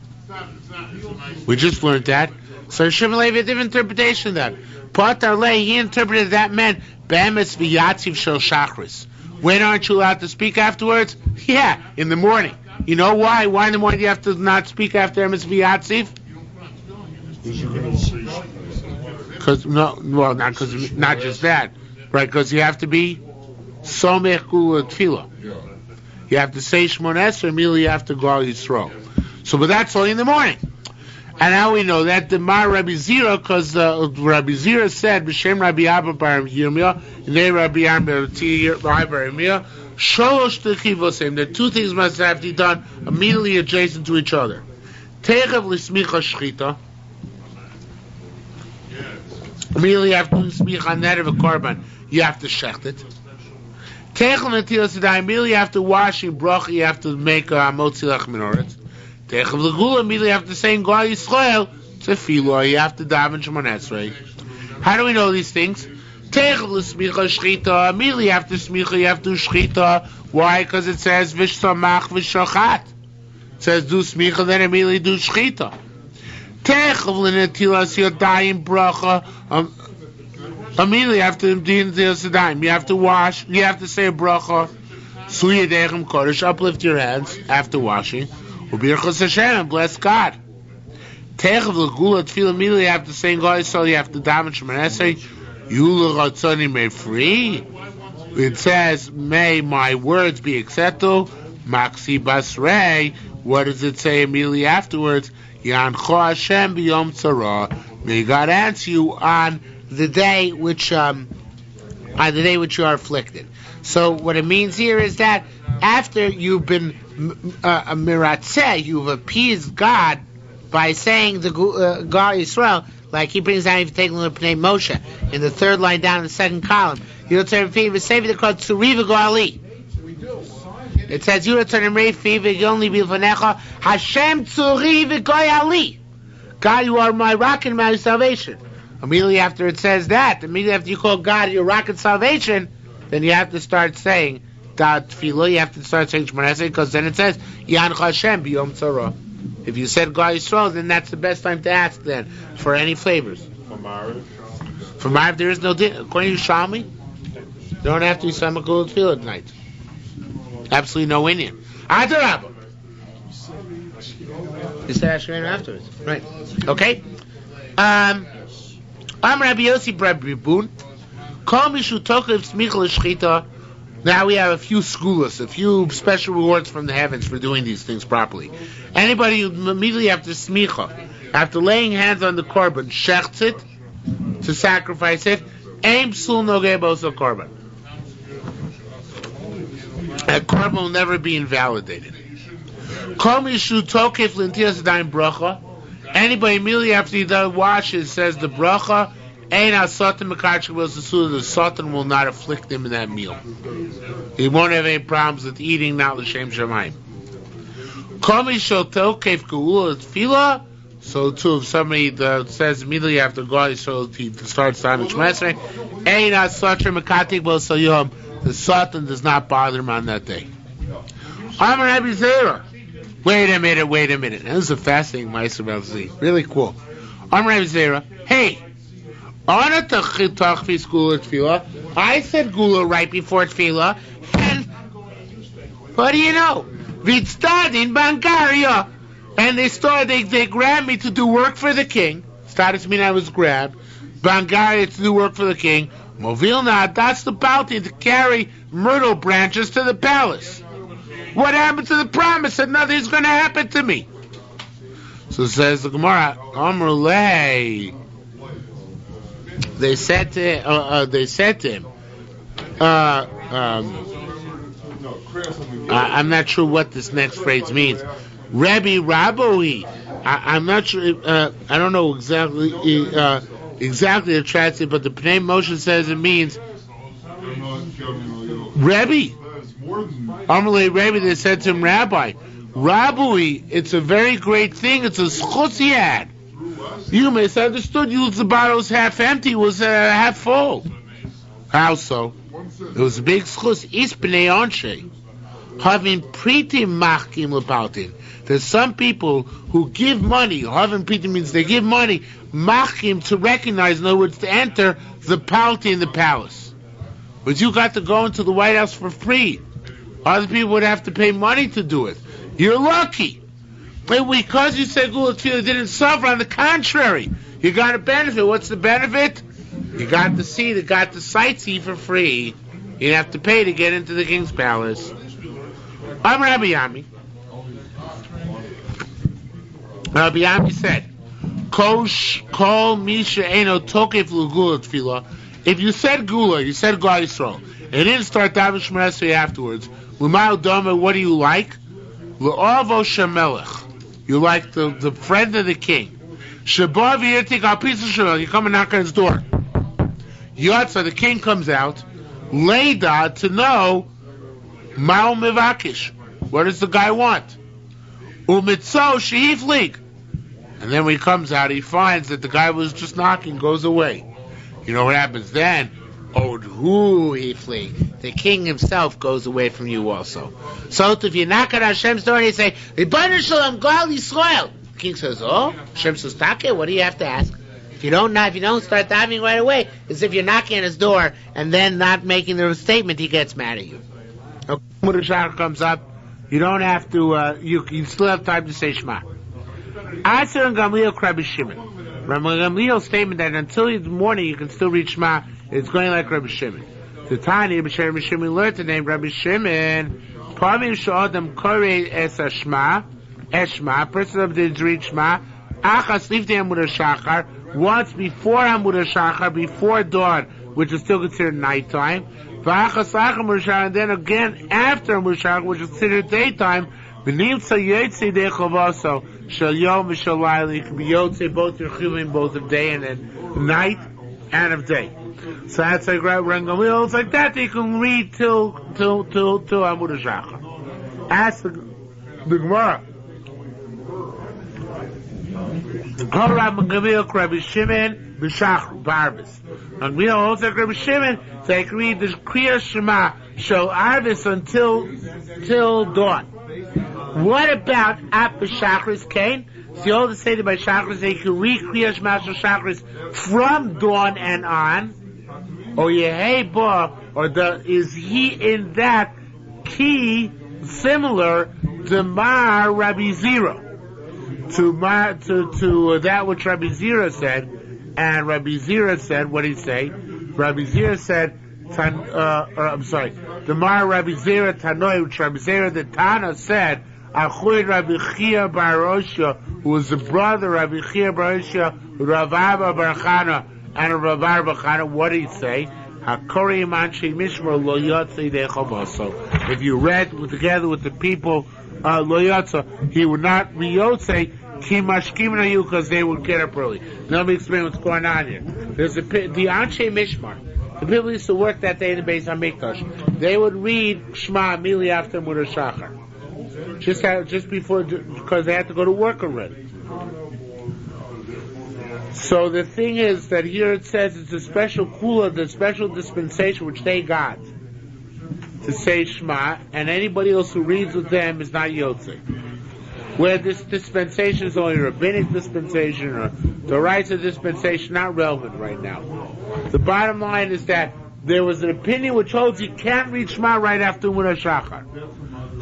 We just learned that. So Shimon Levi had a different interpretation of that. Patar Lei, he interpreted that meant Be'emes v'yatziv shel shachris. When aren't you allowed to speak afterwards? Yeah, in the morning. You know why? Why in the morning do you have to not speak after Emes v'yatziv? Because not just that, right? Because you have to be somech kula tefillah. You have to say Shmon Esrei, immediately after Gal Yisrael. So, but that's only in the morning. And how we know that? The Mar Rabbi Zira, because Rabbi Zira said, B'Shem Rabbi Abba bar Yirmiyah, and they Rabbi Abba bar Yirmiyah, Sholosh Techivosim, the two things must have to be done immediately adjacent to each other. Techav L'smicha Shchita, immediately after Smicha Neder v'Korban, you have to shecht it. Techav Netilas Yadayim, immediately after washing bracha, you have to make Motzi Lech Minoret. Techav L'Gula, immediately after saying Gal Yisrael, Tefillah, you have to daven Shemon Esrei. How do we know these things? Techav L'smicha Shchita, immediately after Smicha, you have to do Shchita. Why? Because it says V'shtamach V'shachat. It says do Smicha, then immediately do Shchita. Techav L'Netilas Yadayim bracha, immediately after Netilas Yadayim, you have to wash, you have to say a bracha, Su Yadechem Kodesh, uplift your hands after washing. Ubirchos Hashem, bless God. Techav L'Gula Tefillah, immediately after saying Gal Yisrael, you have to daven Shemon Esrei. Yula Ratzoni may free. It says, may my words be acceptable. Maxi Basrei. What does it say immediately afterwards? Yancho Hashem b'yom tzara. May God answer you on the day which you are afflicted. So what it means here is that after you've been miratzeh, you've appeased God by saying the Gal Yisrael, like he brings down, if you take a look at Moshe, in the third line down in the second column, it says, you return him Refi, only be Vanecha, Hashem Tzuri V'Goy Ali. God, you are my rock and my salvation. Immediately after it says that, immediately after you call God your rock and salvation, then you have to start saying that tefillah. You have to start saying Shemona Esrei, because then it says Yancha Hashem B'Yom Tzara. If you said God Yisrael, then that's the best time to ask then for any flavors. For marriage? For marriage, there is no din. According to Yerushalmi, you don't have to be Samachul tefillah at night. Absolutely no Indian. Adarabba. You said Ashkenazi afterwards, right? Okay. I'm Rabbi Yossi Rabbi Bun. Call me Shutokev Smichel Shchita. Now we have a few schools, a few special rewards from the heavens for doing these things properly. Anybody who immediately after smicha, after laying hands on the korban, shechts it, to sacrifice it, aim psul nogeh boso korban. A korban will never be invalidated. Kol mishu tokef lintias daim bracha. Anybody immediately after he does washes says the bracha, ein ha-satan mekachik was the satan will not afflict him in that meal. He won't have any problems with eating, not l'shem shamayim. Kol mishu tokef geula tefillah. So too, if somebody says immediately after God, so he starts time Shemona Esrei, ein ha-satan mekatik was yom. The satan does not bother him on that day. Amar Rabbi Zera. Wait a minute. This is a fascinating ma'aser about Z. Really cool. Amar Rabbi Zera. Hey, I said gula right before tefillah, and what do you know? Vitzdadin Bangaria, and they grabbed me to do work for the king. Started to mean I was grabbed. Bangaria to do work for the king. Vilna, that's the bounty to carry myrtle branches to the palace. What happened to the promise that nothing's going to happen to me? So says the Gemara, Amrulay. They said to him, I'm not sure what this next phrase means. Rabbi Raboi. I'm not sure. I don't know exactly the translation, but the Pnei Moshe says it means Rebbe. Amalei Rebbe, they said to him, Rabbi, Rabui, it's a very great thing. It's a schutz he had. You misunderstood. The bottle was half empty, was half full. How so? It was a big schutz. Is b'nei anshe having pritim machkim lepaltin. There's some people who give money. Having pritim means they give money machkim to recognize, in other words, to enter the palti in the palace. But you got to go into the White House for free. Other people would have to pay money to do it. You're lucky. But because you said Gula Tefillah didn't suffer, on the contrary, you got a benefit. What's the benefit? You got to see, you got to sightsee for free. You didn't have to pay to get into the king's palace. I'm Rabbi Yami. Rabbi Yami said, Kol Misha Eno Tokef L'Gula Tefillah. If you said Gula, you said God Yisrael, and didn't start David Shemona Esrei afterwards, L'Ma'al Doma, what do you like? L'Orvo Shemelech. You like the friend of the king. Shabav Yirtik Al Pisa Shemelech. You come and knock on his door. Yotza, the king comes out. Leida, to know Ma'al Mevakish. What does the guy want? Umitzo Shehiflig. And then when he comes out, he finds that the guy was just knocking, goes away. You know what happens then? Odhu Hiflig. The king himself goes away from you also. So if you knock on Hashem's door and you say, Ribono Shel Olam Gal Yisrael, the king says, oh, Hashem says, Take, what do you have to ask? If you don't start diving right away, as if you're knocking on his door and then not making the statement, he gets mad at you. Okay. When the Shach comes up, you don't have to, you still have time to say Shema. Aser and Gamliel Rabbi Shimon. Rabbi Gamliel's statement that until the morning you can still read Shema, it's going like Rabbi Shimon. The Tani, Rabbi Shimon learned the name Rabbi Shimon. Pavim Sha'adam Korei Es Shema, person of the read Shema, Achas Lifnei Amud HaShachar, once before Amud HaShachar, before dawn, which is still considered nighttime, V'achas Lach Amud HaShachar, and then again after Amud HaShachar, which is considered daytime, V'nimtza yotze dei chavaso shel yom v'shel layla. You can be yotze both your chuvim, both of day and night and of day. So that's like Rangamil. It's like that you can read till Amud Shachar. Ask the Gemara. Rabbi Shimon b'Shachar b'Arvis. Rangamil also like Rabbi Shimon. So I can read the Kriya Shema shel Arvis until dawn. What about at b'Shachris Cain? So you also say that by Shachris they can read Kriya Shema shel Shachris from dawn and on. Or Yehei Ba, or is he in that key similar to Mar Rabbi Zira? To that which Rabbi Zira said, and Rabbi Zira said, what did he say? Rabbi Zira said, the Mar Rabbi Zira Tanoi, which Rabbi Zira the Tana said, Achui Rabbi Chia bar Roshia, who was the brother of Rabbi Chia bar Roshia, Rav Abba bar Chana, and Rav Abba bar Chana. What did he say? Hakori manchi mishmor lo yotze dei chavaso. If you read together with the people lo yotze, he would not be yotze ki mashkim na you because they would get up early. Now let me explain what's going on here. There's the anshe mishmar. The people used to work that day in the Beis Hamikdash. They would read Shema immediately after Amud Shachar, just before, because they had to go to work already. So the thing is that here it says it's a special kula, the special dispensation which they got to say Shema, and anybody else who reads with them is not Yotze. Where this dispensation is only a rabbinic dispensation or the rights of dispensation, not relevant right now. The bottom line is that there was an opinion which holds you can't read Shema right after Amud Shachar.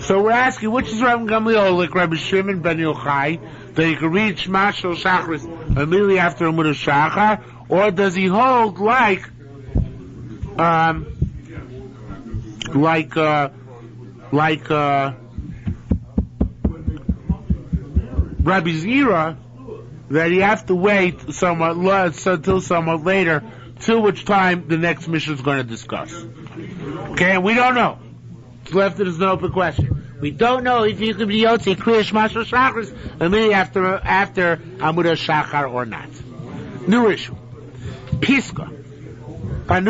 So we're asking, which is Rabbi Gamliel, like Rabbi Shimon ben Yochai, that you can read Shema Shel Shachris immediately after Amud Shachar, or does he hold like Rabbi Zira, that you have to wait until somewhat later, till which time the next mission is going to discuss. Okay, and we don't know. It's left as an open question. We don't know if you can be Yotze Kriya Shema Shel Shachris immediately after Amud Shachar or not. New issue. Piska. A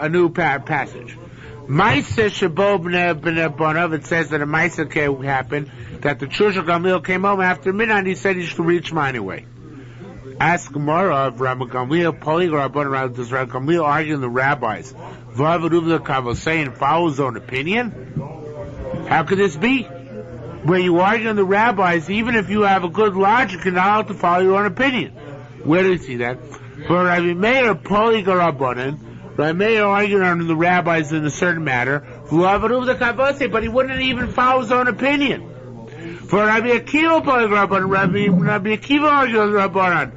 new passage. Maisa Shabo Bnei Bonav. It says that a Maisa happened that the Church of Gamliel came home after midnight and he said he should read Shema anyway. Ask Gemara of Rabbi Gamliel, does Rabbi Gamliel argue in the rabbis? Saying follow his own opinion? How could this be? Where you argue in the rabbis, even if you have a good logic, you're not allowed to follow your own opinion. Where do you see that? For Rabbi Meir, Rabbi Meir argued on the rabbis in a certain matter, but he wouldn't even follow his own opinion. For Rabbi Akiva, Rabbi Akiva argued on the Rabbanan,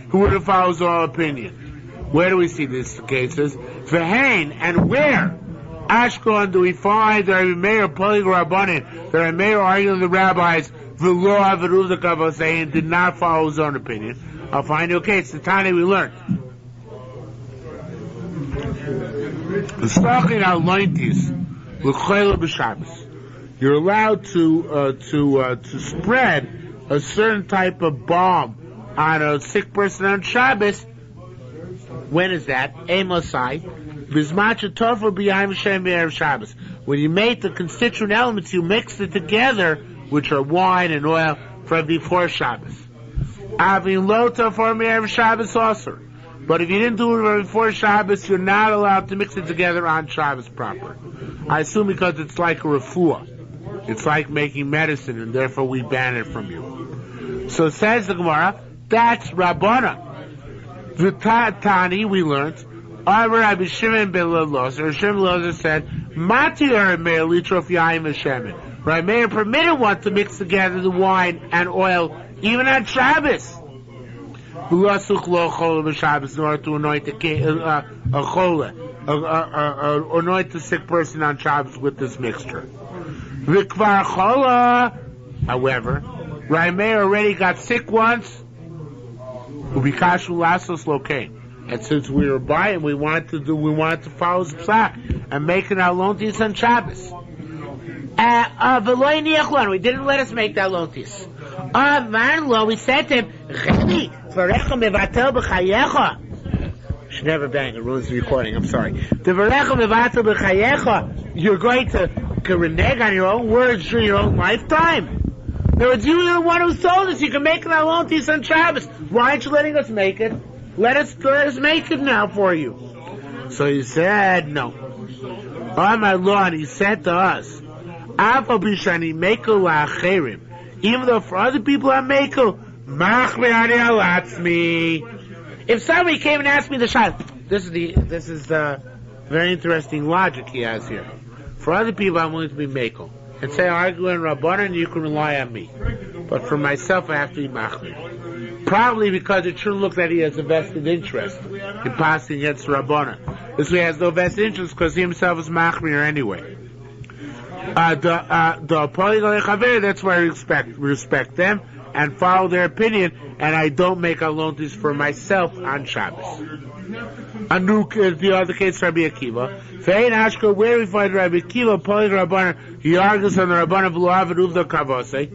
who wouldn't follow his own opinion. Where do we see these cases? V'hain, and where? Ashkelon do we find the Rabbi Meir Polig Rabbanan, the Rabbi Meir arguing the rabbis, and did not follow his own opinion. I'll find you a case. The Tanya we learned. You're allowed to spread a certain type of balm on a sick person on Shabbos. When is that? Amosai. When you make the constituent elements, you mix it together, which are wine and oil, from before Shabbos. Avin lota for Erev Shabbos also. But if you didn't do it before Shabbos, you're not allowed to mix it together on Shabbos proper. I assume because it's like a refuah. It's like making medicine, and therefore we ban it from you. So says the Gemara, that's Rabbana. The Tani, we learned, Rabbi Shimon ben Lozer, Shimon Lozer said, Mati Rabbi Meir litrof yaim v'shemen. Rabbi Meir permitted one to mix together the wine and oil, even on Shabbos. V'lasuk lo chol b'Shabbos, in order to anoint the anoint the sick person on Shabbos with this mixture. V'kvar chola, however, Rabbi Meir already got sick once. Ubikashu lasos lokain. And since we were buying, we wanted to follow the psak and make an alontis on Shabbos. We didn't let us make that lontis. We said to him, should never bang, it ruins the recording, I'm sorry. You're going to renege on your own words during your own lifetime. In other words, you were the one who told us you can make an alontis on Shabbos. Why aren't you letting us make it? Let us make it now for you. So he said, no. Oh my Lord, he said to us, even though for other people I'm mekel, if somebody came and asked me the shayla, this is the very interesting logic he has here. For other people I'm willing to be mekel. And say, argue in Rabbanan, you can rely on me. But for myself, I have to be machmir. Probably because it shouldn't look that he has a vested interest in passing against Rabbanan. This way he has no vested interest because he himself is machmir anyway. That's why I respect them and follow their opinion, and I don't make alontis for myself on Shabbos. Anuk is the other case, Rabbi Akiva. Fein Ashko, where we find Rabbi Akiva, Polig Rabbanan, he argues on the Rabbanan V'luav and Uvda Kavose,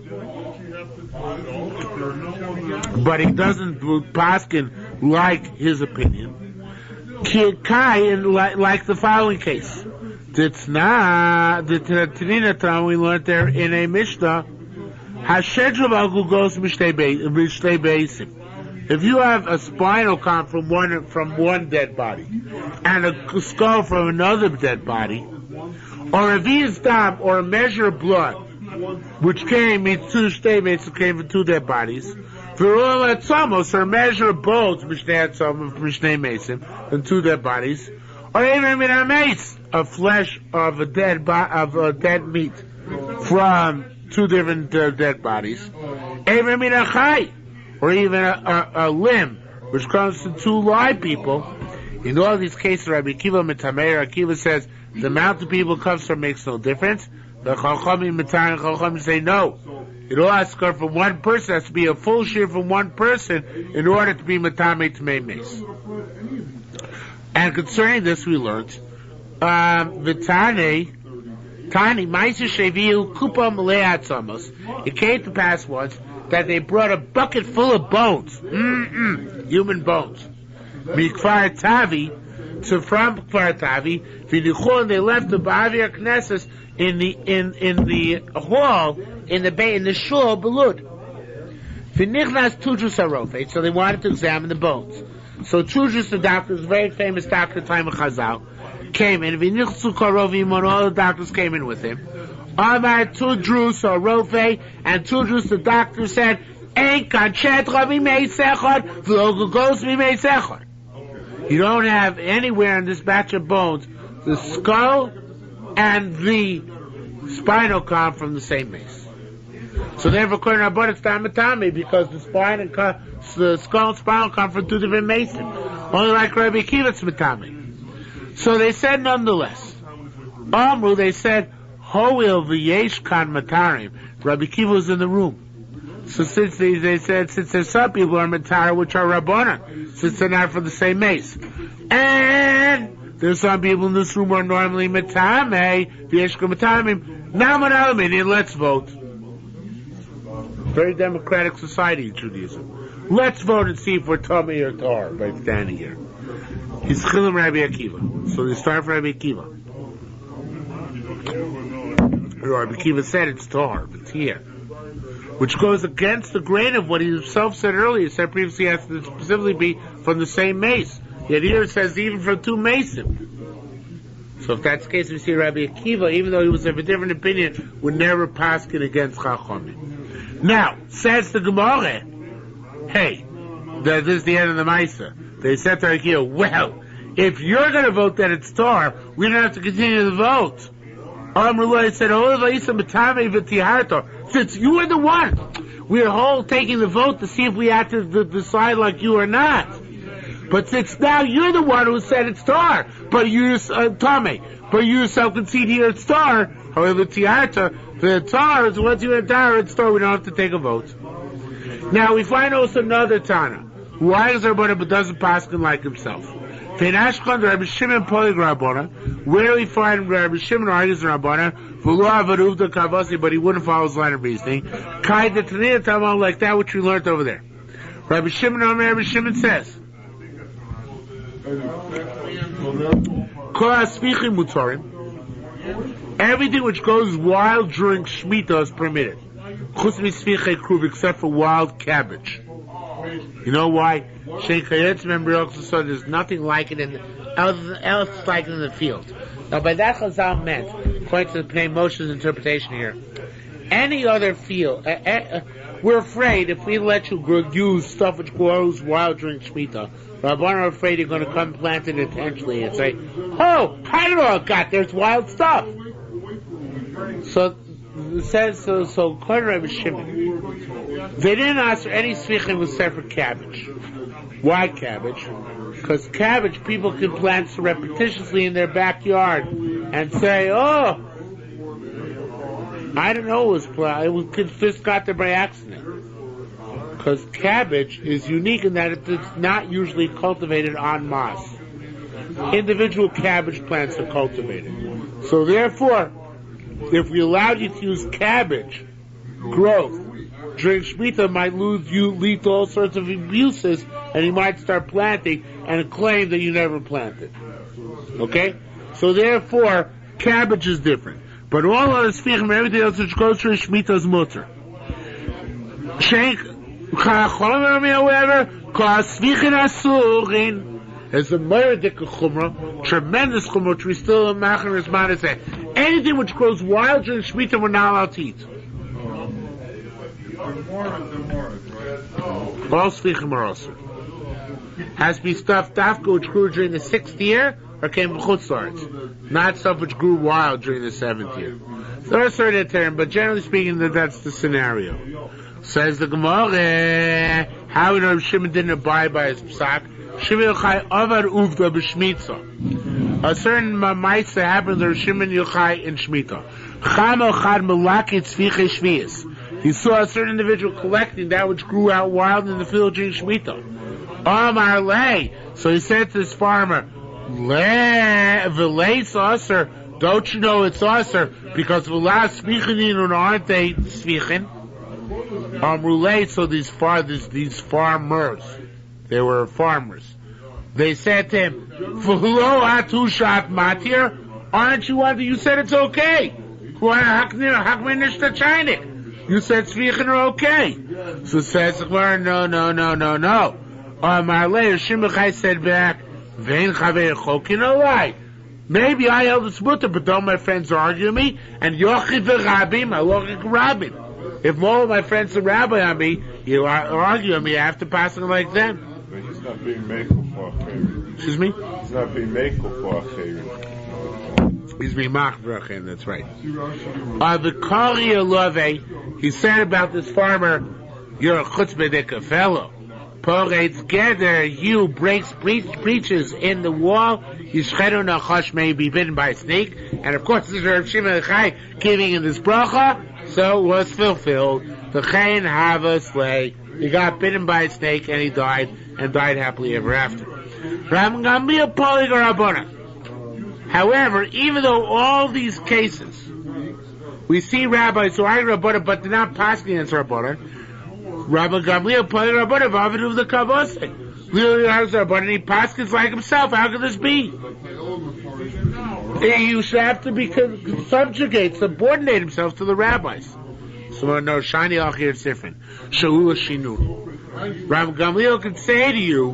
but he doesn't paskin like his opinion. Kai, like the following case. It's not the Tanina Tam we learned there in a Mishnah. If you have a spinal column from one dead body and a skull from another dead body, or a vis dam or a measure of blood, which came from two dead bodies, or a measure of bones, which they had some Mishneh Mason, and two dead bodies, or even a mace of flesh of a dead meat from two different dead bodies, or even a limb which comes to two live people. In all these cases, Rabbi Akiva says the amount of people comes from makes no difference. The Chachamim say no. It all has to come from one person. It has to be a full shiur from one person in order to be Matamei Tmei Meis. And concerning this, we learned Tani Ma'aser Sheviu Kupa Malei Atzamos. It came to pass once that they brought a bucket full of bones, human bones, Mikfar Tavi, from Kfar Tavi, and they left the Ba'avir Knesses in the hall, in the shul Belud. V'nichnas Tudrus Harofe, so they wanted to examine the bones. So Tudrus, the doctor, the very famous doctor, time of Chazal, came in. V'nichsu Karovim, and all the doctors came in with him. Amar Tudrus Harofe, and Tudrus, the doctor, said, "Ein kanchet Ravi Meisechad, v'lo goes mi Meisechad." You don't have anywhere in this batch of bones the skull and the spinal column from the same mace. So therefore, according to Rabbanan, it's Tamatami, because the skull and spinal come from two different maces. Only like Rabbi Akiva, it's Matami. So they said, nonetheless, Amru, they said, Hoil v'yesh kan matarim. Rabbi Akiva was in the room. So since they said, since there's some people who are matar, which are Rabbanan, since they're not from the same mace, and there's some people in this room who are normally matame, v'yesh kan matarim, now an let's vote. Very democratic society in Judaism. Let's vote and see if we're Tomei or Tar by standing here. He's Chilim Rabbi Akiva. So they start for Rabbi Akiva. Rabbi Akiva said it's Tar, but it's here. Which goes against the grain of what he himself said earlier. He said previously it has to specifically be from the same mace. Yet here it says even from two maces. So if that's the case, we see Rabbi Akiva, even though he was of a different opinion, would never paskin against Chachamim. Now, says the Gemara, hey, this is the end of the Maisa. They said to Akiva, well, if you're going to vote that it's Tar, we don't have to continue the vote. Amrullah said, since you were the one, we're all taking the vote to see if we have to decide like you or not. But since now you're the one who said it's Tar, but you yourself concede here it's Tar, however, the Tar is once you're in Tar, it's Tar, we don't have to take a vote. Now we find also another Tana, who argues Rabbanan but doesn't paskin like himself. In Ashkelon, Rabbi Shimon Polig Rabbana, where we find Rabbi Shimon argues Rabbana, but he wouldn't follow his line of reasoning. Kai the Tanina Tamon, like that which we learned over there. Rabbi Shimon says, everything which goes wild during Shemitah is permitted, except for wild cabbage. You know why? Berachos said there's nothing like it else like it in the field. Now by that Chazal meant, according to the Pnei Moshe's interpretation here, any other field, we're afraid if we let you use stuff which grows wild during Shemitah, Rabbanan are afraid you're going to come plant it intentionally and say, oh, I don't know what got there's wild stuff. So it says, so according to Rabbi Shimon, they didn't ask for any svichim except for cabbage. Why cabbage? Because cabbage people can plant repetitiously in their backyard and say, oh, I don't know, it was just got there by accident. Because cabbage is unique in that it's not usually cultivated en masse. Individual cabbage plants are cultivated. So therefore, if we allowed you to use cabbage growth during Shemitah, it might lead to all sorts of abuses, and you might start planting and claim that you never planted. Okay? So therefore, cabbage is different. But all other sfichim, everything else which goes through Shemitah is mutter. However, there's a meridik chumrah, tremendous chumrah, which we still in Machar Rizman say. Anything which grows wild during Shemitah, we're not allowed to eat. All sfichim are also. Has to be stuff dafka which grew during the 6th year, or came from chutzlaretz. Not stuff which grew wild during the 7th year. There are certain terms, but generally speaking, that's the scenario. Says the Gemara, how we know Shimon didn't abide by his psak? Shimon Yochai Avar Uvda b'Shmitza. A certain ma'aser happened to Shimon Yochai in Shemitah. Chama Chad Malakit Tzvichei Shvius. He saw a certain individual collecting that which grew out wild in the field during Shemitah. Amar Lei. So he said to his farmer, V'leis Aser, don't you know it's Aser? Because V'la Svichanin aren't they Svichin? Amrulei, so these farmers, they were farmers. They said to him, V'lo atu shat matir, aren't you one? You said it's okay. You said Svichin are okay. So says no. Amarlei, Shimachai said back, Vein Chavei Chokin alai. Maybe I held this mutter, but don't my friends argue me? And Yochid v'Rabim, I lochik Rabim. If more of my friends are rabbi on me, you argue on me, I have to pass it like them. But he's not being makel for a chayrin. Excuse me? He's not being makel for a chayrin. He's being mach for a chayrin, that's right. The Kari Alove, he said about this farmer, you're a chutzpah fellow. Poretz Geder, you breaks breaches in the wall, Yishcheru Nachash may be bitten by a snake, and of course this is Rav Shimon Chai giving in this bracha, so it was fulfilled. The Chayin Hava Slay, he got bitten by a snake and he died happily ever after. However, even though all these cases, we see rabbis who are Rabbana, but they're not passing against Rabbana, Rabbi Gamliel Polig Rabbana, Vavidu the Kavose. Literally, Rabbana, he passes like himself. How could this be? You should have to be subordinate himself to the rabbis. So no, Shani Achir is different. Shaul Shinu. Rabbi Gamliel could say to you,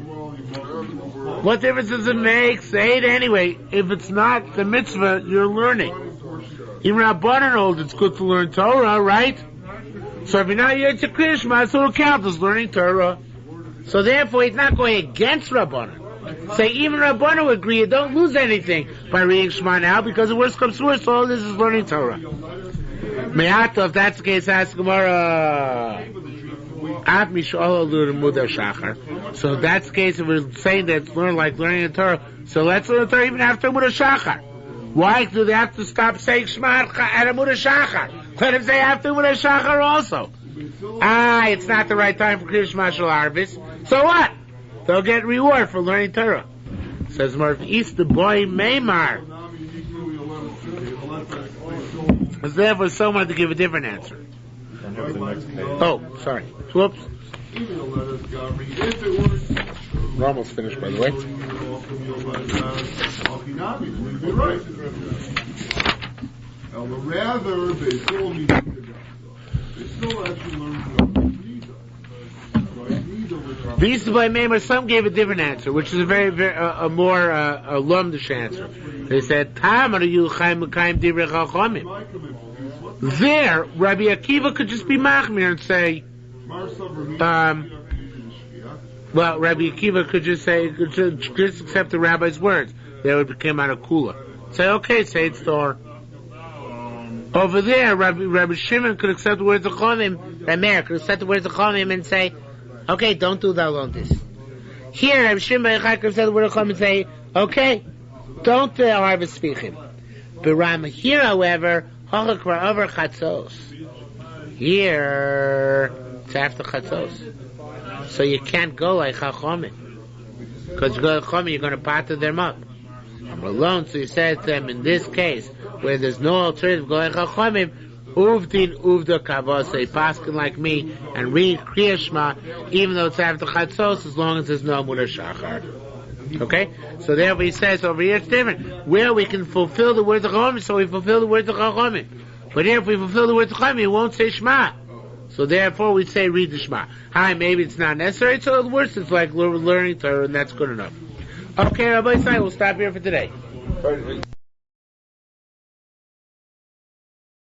what difference does it make? Say it anyway. If it's not the mitzvah, you're learning. Even Rabbanan holds it's good to learn Torah, right? So if you're not yet to Krishma, so it'll count as learning Torah. So therefore, he's not going against Rabbanan. Say even Rabbanan would agree you don't lose anything by reading Shema now, because the worst comes to worst, all this is learning Torah. Me'ata, if that's the case, ask Gemara. So if that's the case, if we're saying that it's learning the Torah, so let's learn the Torah even after Amud HaShachar. Why do they have to stop saying Shema at Amud HaShachar? Let him say after Amud HaShachar also. It's not the right time for Kriyash Mashal Arvis. So what? They'll get reward for learning Torah. Says Murph East the boy Maymar. As therefore someone to give a different answer. Oh, sorry. Whoops. We're almost finished, by the way. Rather, they still need to they still actually learn These by Maimar, some gave a different answer, which is a very, very a more lumdish answer. They said, "Tam are you chaim l'kaim divrei chachamim?" There, Rabbi Akiva could just be machmir and say, well, Rabbi Akiva could just say, just accept the rabbi's words. They would become out of kula. Say, okay, say it's Torah. Over there, Rabbi Shimon could accept the words of Chachamim. Rabbi Meir could accept the words of Chachamim and say, okay, don't do thou alone this. Here, Rabbi Shimon could accept the word of Chachamim and say, okay, don't harvest spichim. But Rama here, however, hachakra over chatzos. Here, it's after chatzos. So you can't go like Chachamim. Because you go like Chachamim, you're going to pater them up. I'm alone, so he says to them, in this case, where there's no alternative, go like Chachamim, uvdin uvda kavosei, paskin like me, and read Kriya Shema, even though it's after chatzos, as long as there's no Amud Shachar. Okay? So therefore he says, over here it's different. Where we can fulfill the words of Chachamim, so we fulfill the words of Chachamim. But here, if we fulfill the words of Chachamim, we won't say Shema. So therefore we say read the Shema. Hi, maybe it's not necessary, so the worst it's like learning Torah, and that's good enough. Okay, Rabbi Isai, we'll stop here for today.